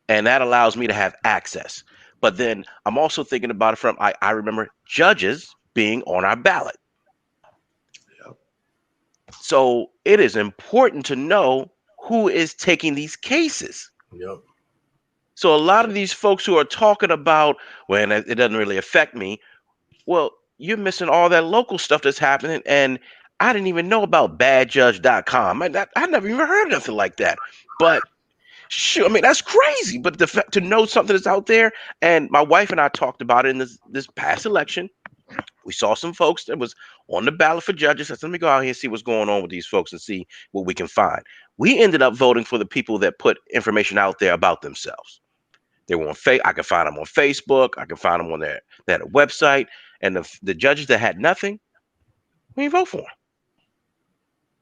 and that allows me to have access. But then I'm also thinking about it from I remember judges being on our ballot. Yep. So it is important to know who is taking these cases. Yep. So a lot of these folks who are talking about, well, it doesn't really affect me. Well, you're missing all that local stuff that's happening. And I didn't even know about badjudge.com. I never even heard of nothing like that. But shoot, I mean, that's crazy. But to know something that's out there, and my wife and I talked about it in this past election. We saw some folks that was on the ballot for judges. I said, let me go out here and see what's going on with these folks and see what we can find. We ended up voting for the people that put information out there about themselves. They were on I could find them on Facebook. I could find them on their website. And the judges that had nothing, we didn't vote for them.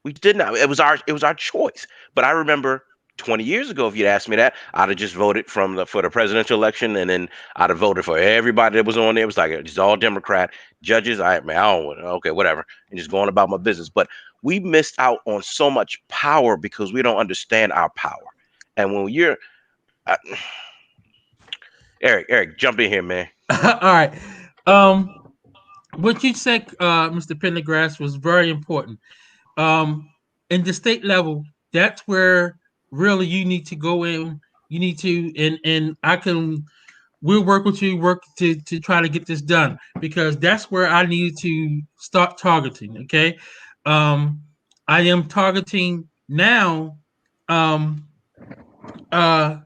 We did not. It was our choice. But I remember 20 years ago, if you'd asked me that, I'd have just voted for the presidential election, and then I'd have voted for everybody that was on there. It was like it's all Democrat judges. I don't want okay, whatever, and just going about my business. But we missed out on so much power because we don't understand our power. And when you're uh, Eric, jump in here, man. All right. Um, what you said, Mr. Pendergrass, was very important. In the state level, that's where really you need to go in. You need to, and I can, we'll work with you, work to try to get this done because that's where I need to start targeting. Okay, um, I am targeting now. Um, uh,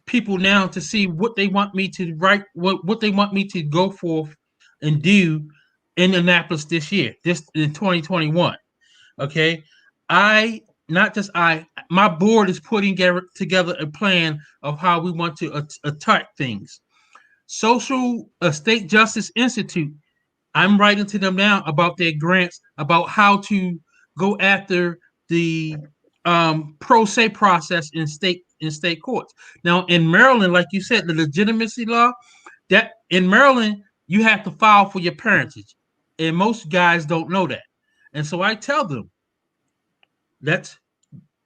People now to see what they want me to write, what they want me to go forth and do in Annapolis this year, this in 2021. Okay, I not just I, my board is putting together a plan of how we want to attack things. Social State Justice Institute, I'm writing to them now about their grants, about how to go after the pro se process in state courts. Now in Maryland, like you said, the legitimacy law, that in Maryland you have to file for your parentage, and most guys don't know that. And so I tell them, let's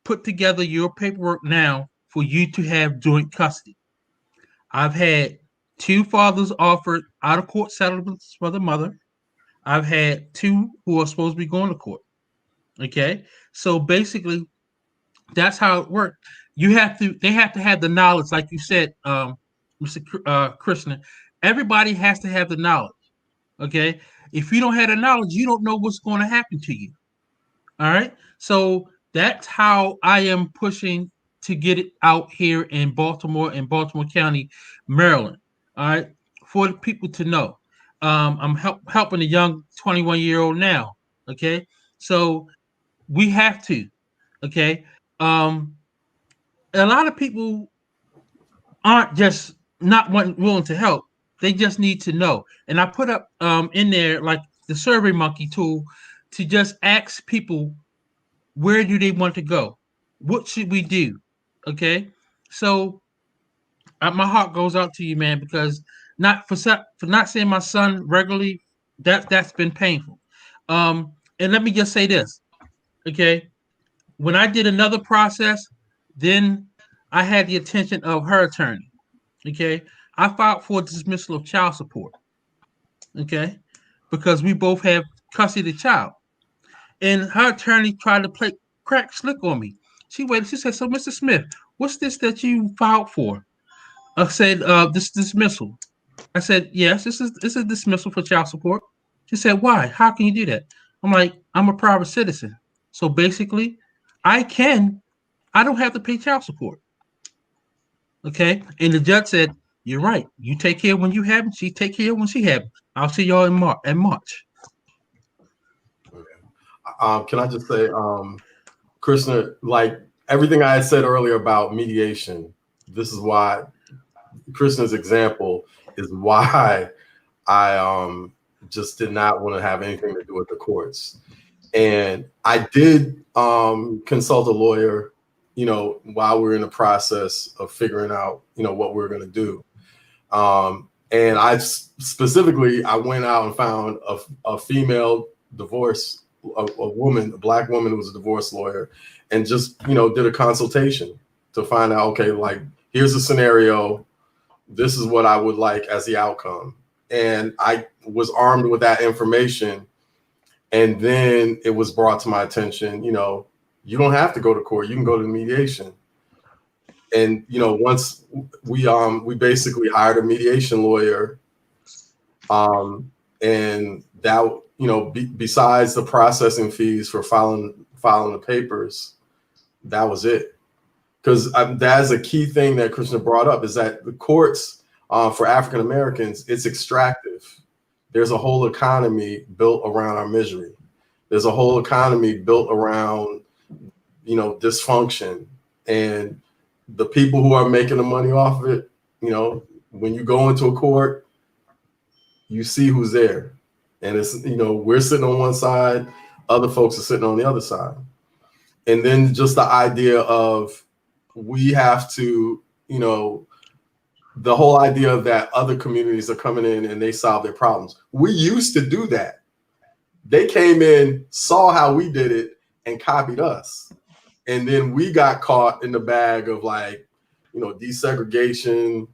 put together your paperwork now for you to have joint custody. I've had two fathers offered out of court settlements for the mother. I've had two who are supposed to be going to court. Okay. So basically, that's how it works. They have to have the knowledge, like you said, Mr. Krishna. Everybody has to have the knowledge. Okay. If you don't have the knowledge, you don't know what's going to happen to you. All right. So that's how I am pushing to get it out here in Baltimore County, Maryland. All right. For the people to know. I'm helping a young 21-year-old now. Okay. So we have to. Okay. Um, a lot of people aren't just not willing to help. They just need to know. And I put up in there like the Survey Monkey tool to just ask people, where do they want to go? What should we do? Okay, so my heart goes out to you, man, because not for not seeing my son regularly, that's been painful. And let me just say this, okay? When I did another process, then I had the attention of her attorney. Okay, I filed for dismissal of child support. Okay, because we both have custody of the child. And her attorney tried to play crack slick on me. She waited. She said, "So, Mr. Smith, what's this that you filed for?" I said, "This dismissal." I said, "Yes, this is dismissal for child support." She said, "Why? How can you do that?" I'm like, "I'm a private citizen, so basically, I can. I don't have to pay child support." Okay, and the judge said, "You're right. You take care when you have it. She take care when she have it. I'll see y'all in March." Can I just say, Krishna, like everything I had said earlier about mediation, this is why Krishna's example is why I just did not want to have anything to do with the courts. And I did consult a lawyer, while we are in the process of figuring out, what we are going to do. And specifically, I went out and found a female divorce, a woman, a Black woman who was a divorce lawyer, and just, did a consultation to find out, okay, like, here's a scenario. This is what I would like as the outcome. And I was armed with that information. And then it was brought to my attention, you don't have to go to court. You can go to mediation. And, once we basically hired a mediation lawyer, and that, besides the processing fees for filing the papers, that was it. Because that's a key thing that Krishna brought up, is that the courts for African Americans, it's extractive. There's a whole economy built around our misery. There's a whole economy built around, dysfunction. And the people who are making the money off of it, when you go into a court, you see who's there. And it's, we're sitting on one side, other folks are sitting on the other side. And then just the idea of, we have to, the whole idea that other communities are coming in and they solve their problems. We used to do that. They came in, saw how we did it, and copied us. And then we got caught in the bag of, like, desegregation.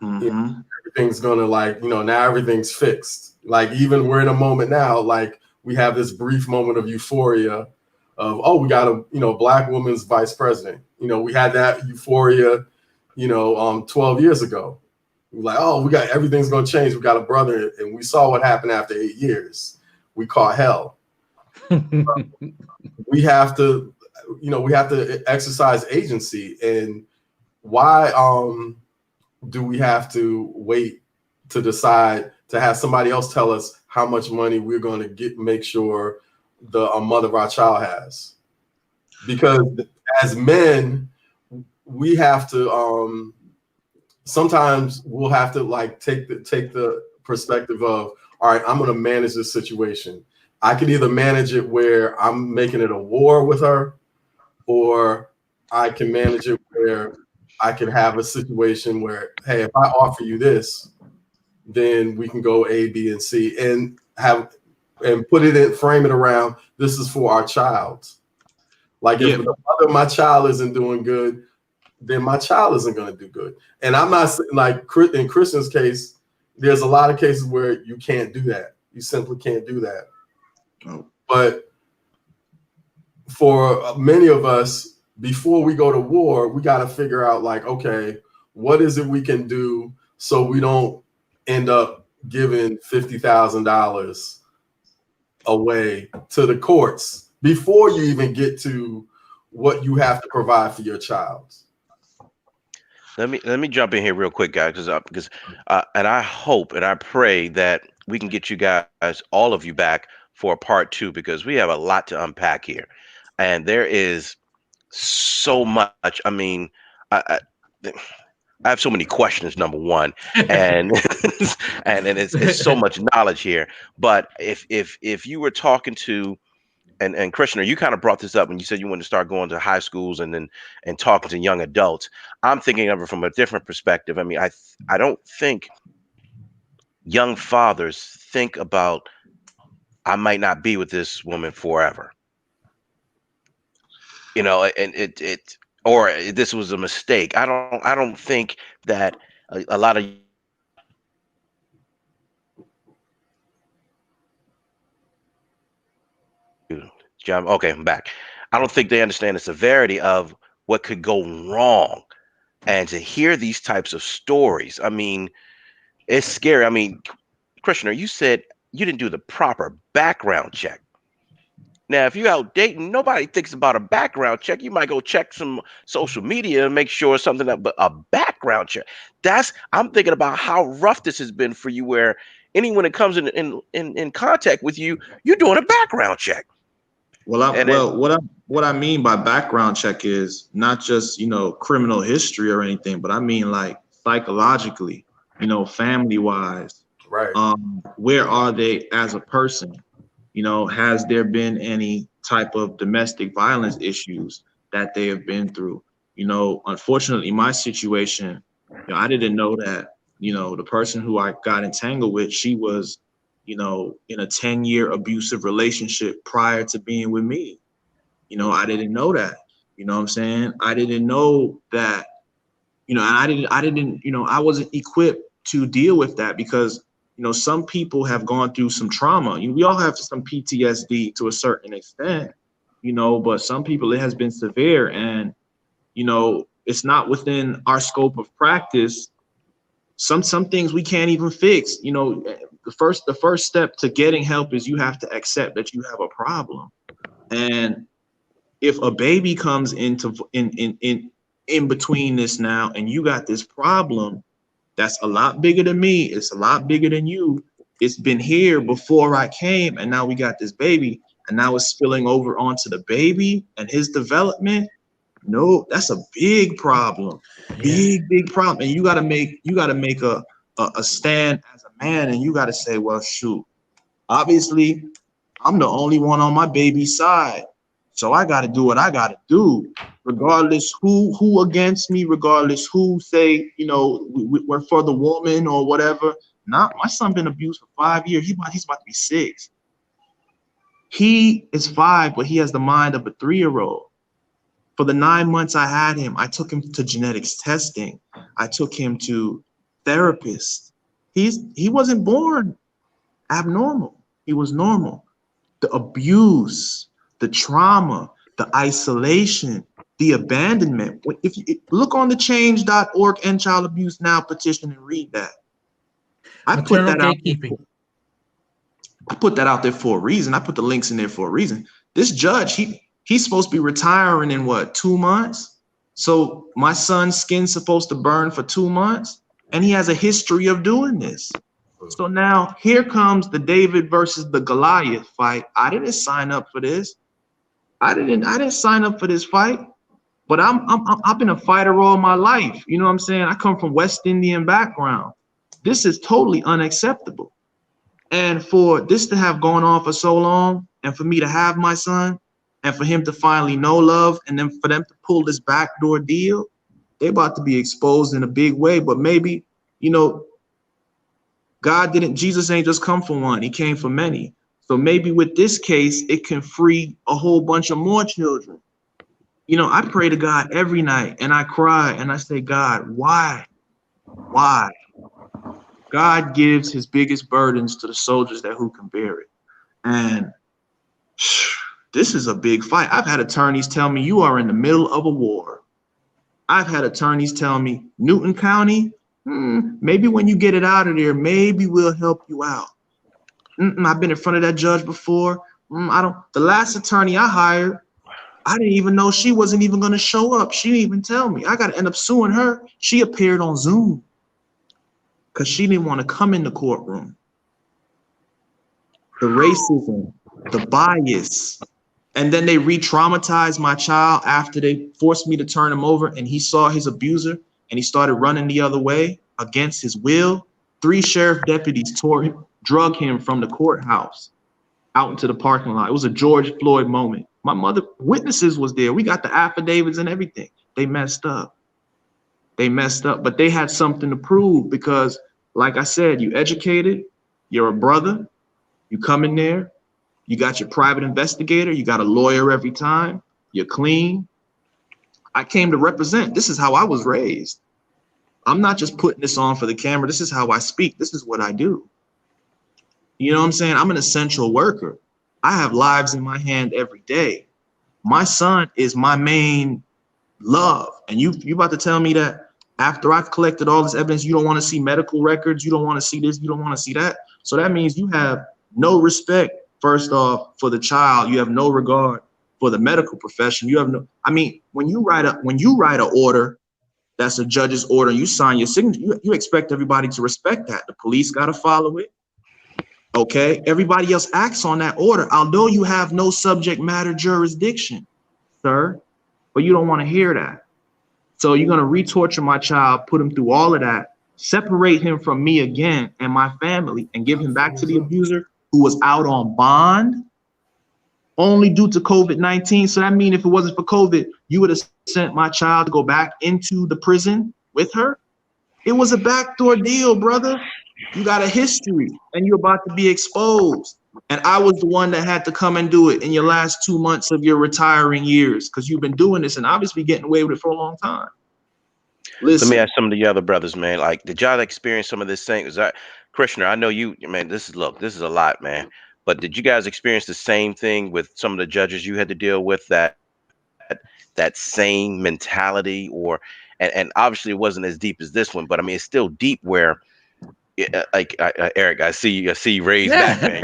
Mm-hmm. Everything's gonna, like, now everything's fixed. Like, even we're in a moment now, like, we have this brief moment of euphoria of, oh, we got a Black woman's vice president. We had that euphoria 12 years ago. We're like, oh, we got, everything's gonna change. We got a brother, and we saw what happened after 8 years. We caught hell. We have to, exercise agency. And why do we have to wait to decide to have somebody else tell us how much money we're going to make sure the mother of our child has? Because as men, we have to, sometimes we'll have to, like, take the perspective of, all right, I'm going to manage this situation. I can either manage it where I'm making it a war with her, or I can manage it where I can have a situation where, hey, if I offer you this, then we can go A, B, and C, and put it in, frame it around, this is for our child. Like, if the mother of my child isn't doing good, then my child isn't going to do good. And I'm not saying, like, in Christian's case, there's a lot of cases where you can't do that. You simply can't do that. Oh. But for many of us, before we go to war, we got to figure out, like, okay, what is it we can do so we don't end up giving $50,000 away to the courts before you even get to what you have to provide for your child. Let me jump in here real quick, guys, because and I hope and I pray that we can get you guys, all of you, back for a part 2, because we have a lot to unpack here, and there is so much. I mean, I have so many questions, number one, and and it's so much knowledge here. But if you were talking to, and Krishna, you kind of brought this up when you said you wanted to start going to high schools and talking to young adults. I'm thinking of it from a different perspective. I mean, I don't think young fathers think about, I might not be with this woman forever, and it or this was a mistake. I don't think that a lot of John, okay, I'm back. I don't think they understand the severity of what could go wrong. And to hear these types of stories, I mean, it's scary. I mean, Krishna, you said you didn't do the proper background check. Now, if you're out dating, nobody thinks about a background check. You might go check some social media and make sure something that, but a background check. I'm thinking about how rough this has been for you, where anyone that comes in contact with you, you're doing a background check. What I mean by background check is not just, criminal history or anything, but I mean, like, psychologically, family wise, Right. Where are they as a person? You know, has there been any type of domestic violence issues that they have been through? You know, unfortunately, my situation, you know, I didn't know that, you know, the person who I got entangled with, she was, you know, in a 10-year abusive relationship prior to being with me. You know, I didn't know that. You know what I'm saying? I didn't know that, you know, and I didn't, you know, I wasn't equipped to deal with that because, you know, some people have gone through some trauma. We all have some PTSD to a certain extent, you know, but some people it has been severe, and, you know, it's not within our scope of practice. Some things we can't even fix. You know, the first step to getting help is you have to accept that you have a problem. And if a baby comes into in between this now, and you got this problem that's a lot bigger than me, it's a lot bigger than you, it's been here before I came, and now we got this baby, and now it's spilling over onto the baby and his development. No, that's a big problem. Yeah. Big problem. And you gotta make a stand as a man, and you gotta say, well, shoot, obviously I'm the only one on my baby's side. So I got to do what I got to do, regardless who against me, regardless who say, you know, we're for the woman or whatever. Nah, my son been abused for 5 years. He's about to be 6. He is 5, but he has the mind of a 3-year-old. For the 9 months I had him, I took him to genetics testing. I took him to therapists. He wasn't born abnormal. He was normal. The abuse, the trauma, the isolation, the abandonment. If you look on the change.org End Child Abuse Now petition and read that. I put Maternal that out there gatekeeping. I put that out there for a reason. I put the links in there for a reason. This judge, he's supposed to be retiring in what, 2 months? So my son's skin's supposed to burn for 2 months, and he has a history of doing this. So now here comes the David versus the Goliath fight. I didn't sign up for this. I didn't sign up for this fight. But I've been a fighter all my life. You know what I'm saying? I come from West Indian background. This is totally unacceptable. And for this to have gone on for so long, and for me to have my son, and for him to finally know love, and then for them to pull this backdoor deal, they're about to be exposed in a big way. But maybe, you know, Jesus ain't just come for one, he came for many. So maybe with this case, it can free a whole bunch of more children. You know, I pray to God every night, and I cry and I say, God, why? Why? God gives his biggest burdens to the soldiers who can bear it. And this is a big fight. I've had attorneys tell me you are in the middle of a war. I've had attorneys tell me Newton County, maybe when you get it out of there, maybe we'll help you out. I've been in front of that judge before. The last attorney I hired, I didn't even know she wasn't even going to show up. She didn't even tell me. I got to end up suing her. She appeared on Zoom because she didn't want to come in the courtroom. The racism, the bias. And then they re-traumatized my child after they forced me to turn him over, and he saw his abuser and he started running the other way against his will. 3 sheriff deputies drug him from the courthouse out into the parking lot. It was a George Floyd moment. My mother, witnesses was there. We got the affidavits and everything. They messed up. But they had something to prove because, like I said, you educated, you're a brother, you come in there, you got your private investigator, you got a lawyer every time, you're clean. I came to represent. This is how I was raised. I'm not just putting this on for the camera. This is how I speak. This is what I do. You know what I'm saying? I'm an essential worker. I have lives in my hand every day. My son is my main love. And you about to tell me that after I've collected all this evidence, you don't want to see medical records, you don't want to see this, you don't want to see that. So that means you have no respect, first off, for the child. You have no regard for the medical profession. You have no, I mean, when you write an order, that's a judge's order, you sign your signature, you expect everybody to respect that. The police got to follow it. Okay, everybody else acts on that order, although you have no subject matter jurisdiction, sir, but you don't want to hear that. So you're going to re-torture my child, put him through all of that, separate him from me again and my family and give him back to the abuser who was out on bond only due to COVID-19. So that means if it wasn't for COVID, you would have sent my child to go back into the prison with her. It was a backdoor deal, brother. You got a history and you're about to be exposed. And I was the one that had to come and do it in your last 2 months of your retiring years because you've been doing this and obviously getting away with it for a long time. Listen. Let me ask some of the other brothers, man. Like, did y'all experience some of this thing? Krishna, I know you, man. This is a lot, man. But did you guys experience the same thing with some of the judges you had to deal with? That same mentality, and obviously it wasn't as deep as this one, but I mean it's still deep. Where, Eric, I see you raised back, man.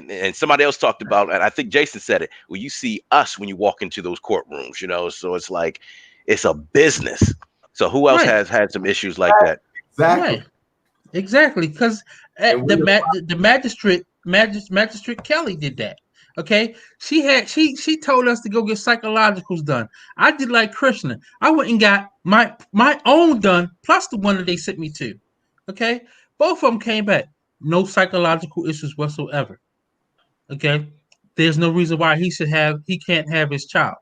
And somebody else talked about, and I think Jason said it. Well, you see us when you walk into those courtrooms, so it's like it's a business. So who else Right. has had some issues like that? Exactly. Right. Exactly, because the magistrate Kelly did that. Okay, she told us to go get psychologicals done. I did like Krishna. I went and got my own done, plus the one that they sent me to. Okay, both of them came back, no psychological issues whatsoever. Okay, there's no reason why he can't have his child.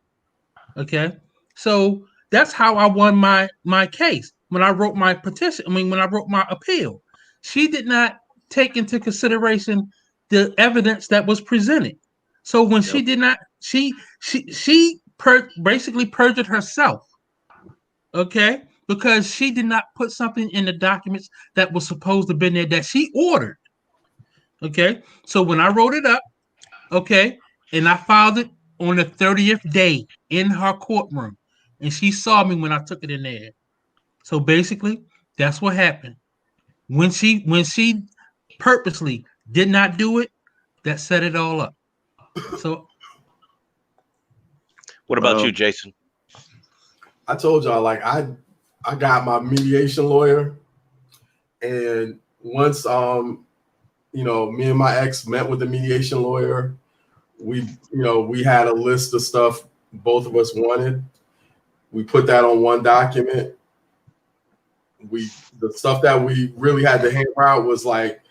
Okay, so that's how I won my case when I wrote my petition. I mean, when I wrote my appeal, she did not take into consideration the evidence that was presented. So when she did not, basically perjured herself. Okay, because she did not put something in the documents that was supposed to have been there that she ordered. Okay, so when I wrote it up, okay, and I filed it on the 30th day in her courtroom, and she saw me when I took it in there. So basically, that's what happened. When she purposely did not do it, that set it all up. So What about you, Jason? I told y'all, like, I got my mediation lawyer, and once me and my ex met with the mediation lawyer, we had a list of stuff both of us wanted. We put that on one document. The stuff that we really had to hammer out was like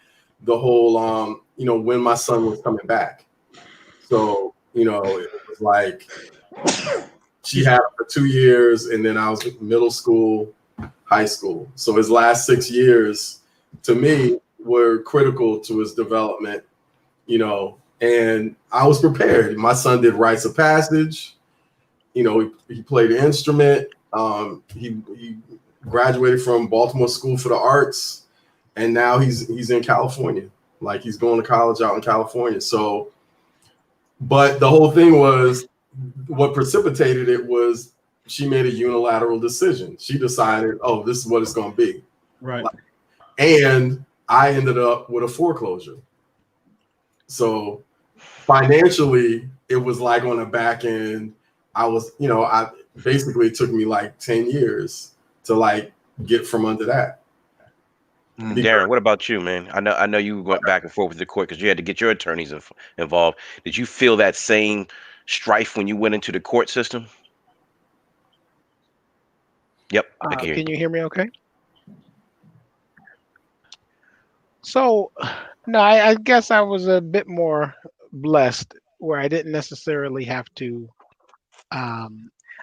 the whole when my son was coming back. So it was like she had him for 2 years, and then I was middle school, high school. So his last 6 years, to me, were critical to his development, and I was prepared. My son did rites of passage. He played an instrument. He graduated from Baltimore School for the Arts, and now he's in California. Like, he's going to college out in California. So, but the whole thing was, what precipitated it was she made a unilateral decision. She decided, oh, this is what it's going to be. right. And I ended up with a foreclosure. So financially, it was like on the back end, I basically, it took me like 10 years to like get from under that. Darren, what about you, man? I know you went back and forth with the court because you had to get your attorneys involved. Did you feel that same strife when you went into the court system? Yep, I can hear Can you. you hear me okay? So, no, I guess I was a bit more blessed where I didn't necessarily have to. I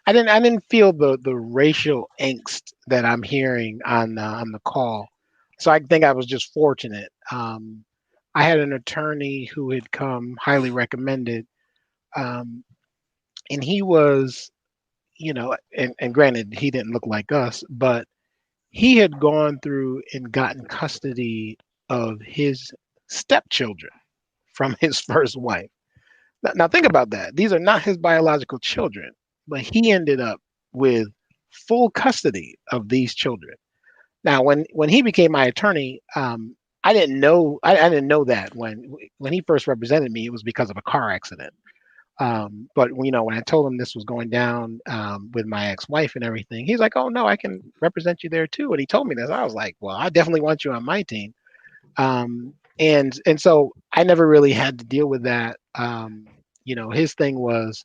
didn't feel the racial angst that I'm hearing on the call. So I think I was just fortunate. I had an attorney who had come highly recommended, um, and he was, and granted, he didn't look like us, but he had gone through and gotten custody of his stepchildren from his first wife. Now think about that. These are not his biological children, but he ended up with full custody of these children. Now, when he became my attorney, I didn't know I didn't know that when he first represented me, it was because of a car accident. But when I told him this was going down with my ex-wife and everything, he's like, "Oh no, I can represent you there too." And he told me this. I was like, "Well, I definitely want you on my team." And so I never really had to deal with that. His thing was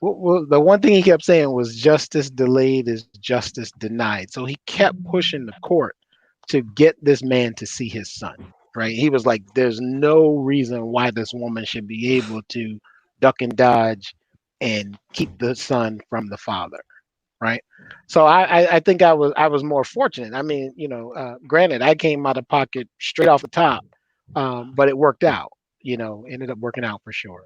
Well, the one thing he kept saying was justice delayed is justice denied. So he kept pushing the court to get this man to see his son, right? He was like, there's no reason why this woman should be able to duck and dodge and keep the son from the father, right? So I think I was more fortunate. I mean, granted, I came out of pocket straight off the top, but it worked out. Ended up working out for sure.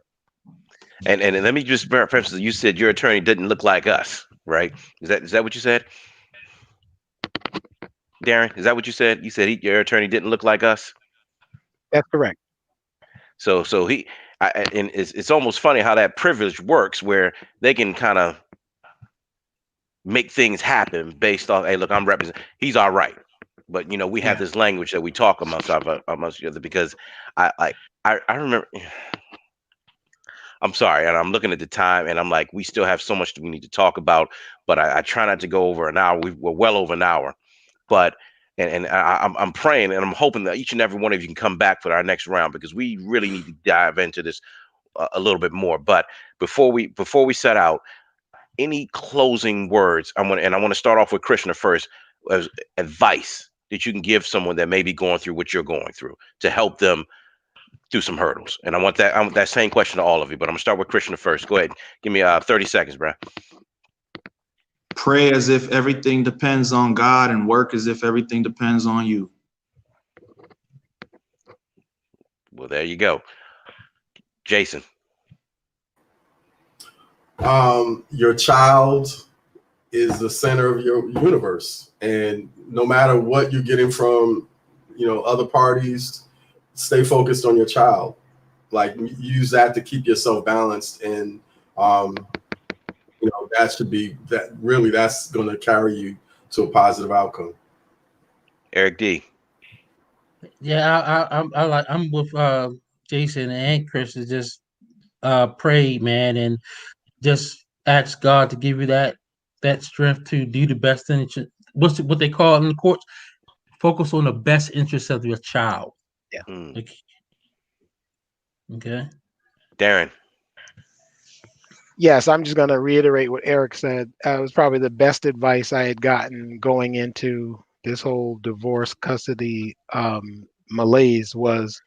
And let me just preface. You said your attorney didn't look like us, right? Is that what you said, Darren? Is that what you said? You said your attorney didn't look like us. That's correct. So and it's almost funny how that privilege works, where they can kind of make things happen based off. Hey, look, I'm representing. He's all right, but we have Yeah. this language that we talk amongst each other because I like I remember. I'm sorry, and I'm looking at the time, and I'm like, we still have so much that we need to talk about, but I try not to go over an hour. We're well over an hour, but I'm praying and I'm hoping that each and every one of you can come back for our next round because we really need to dive into this a little bit more. But before we set out, any closing words? I want to start off with Krishna first. As advice that you can give someone that may be going through what you're going through to help them through some hurdles. And I want that same question to all of you, but I'm gonna start with Krishna first. Go ahead, give me 30 seconds, bro. Pray as if everything depends on God and work as if everything depends on you. Well, there you go, Jason. Your child is the center of your universe, and no matter what you're getting from other parties, stay focused on your child. Like, use that to keep yourself balanced, and that should be that. Really, that's going to carry you to a positive outcome. Eric D. Yeah, I'm with Jason and Chris to just pray, man, and just ask God to give you that strength to do the best thing. What they call in the courts, focus on the best interest of your child. Yeah. Mm. Like, okay. Darren. Yes, I'm just going to reiterate what Eric said. It was probably the best advice I had gotten going into this whole divorce custody malaise was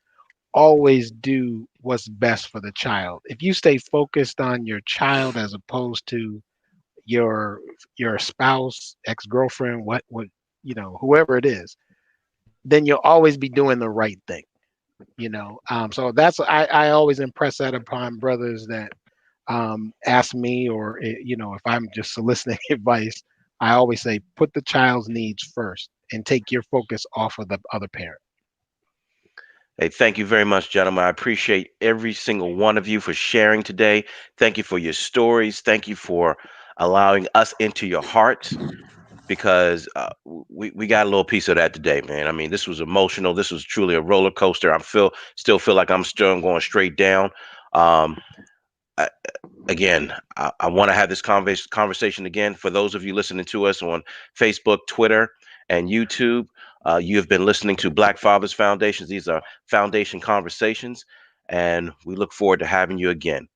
always do what's best for the child. If you stay focused on your child as opposed to your spouse, ex-girlfriend, what whoever it is, then you'll always be doing the right thing. So that's I always impress that upon brothers that ask me, or if I'm just soliciting advice, I always say put the child's needs first and take your focus off of the other parent. Hey, thank you very much, gentlemen. I appreciate every single one of you for sharing today. Thank you for your stories. Thank you for allowing us into your hearts because we got a little piece of that today, man. I mean, this was emotional. This was truly a roller coaster. Still feel like I'm still going straight down. Um, I, Again, I want to have this conversation again. For those of you listening to us on Facebook, Twitter, and YouTube, you have been listening to Black Fathers Foundations. These are foundation conversations, and we look forward to having you again.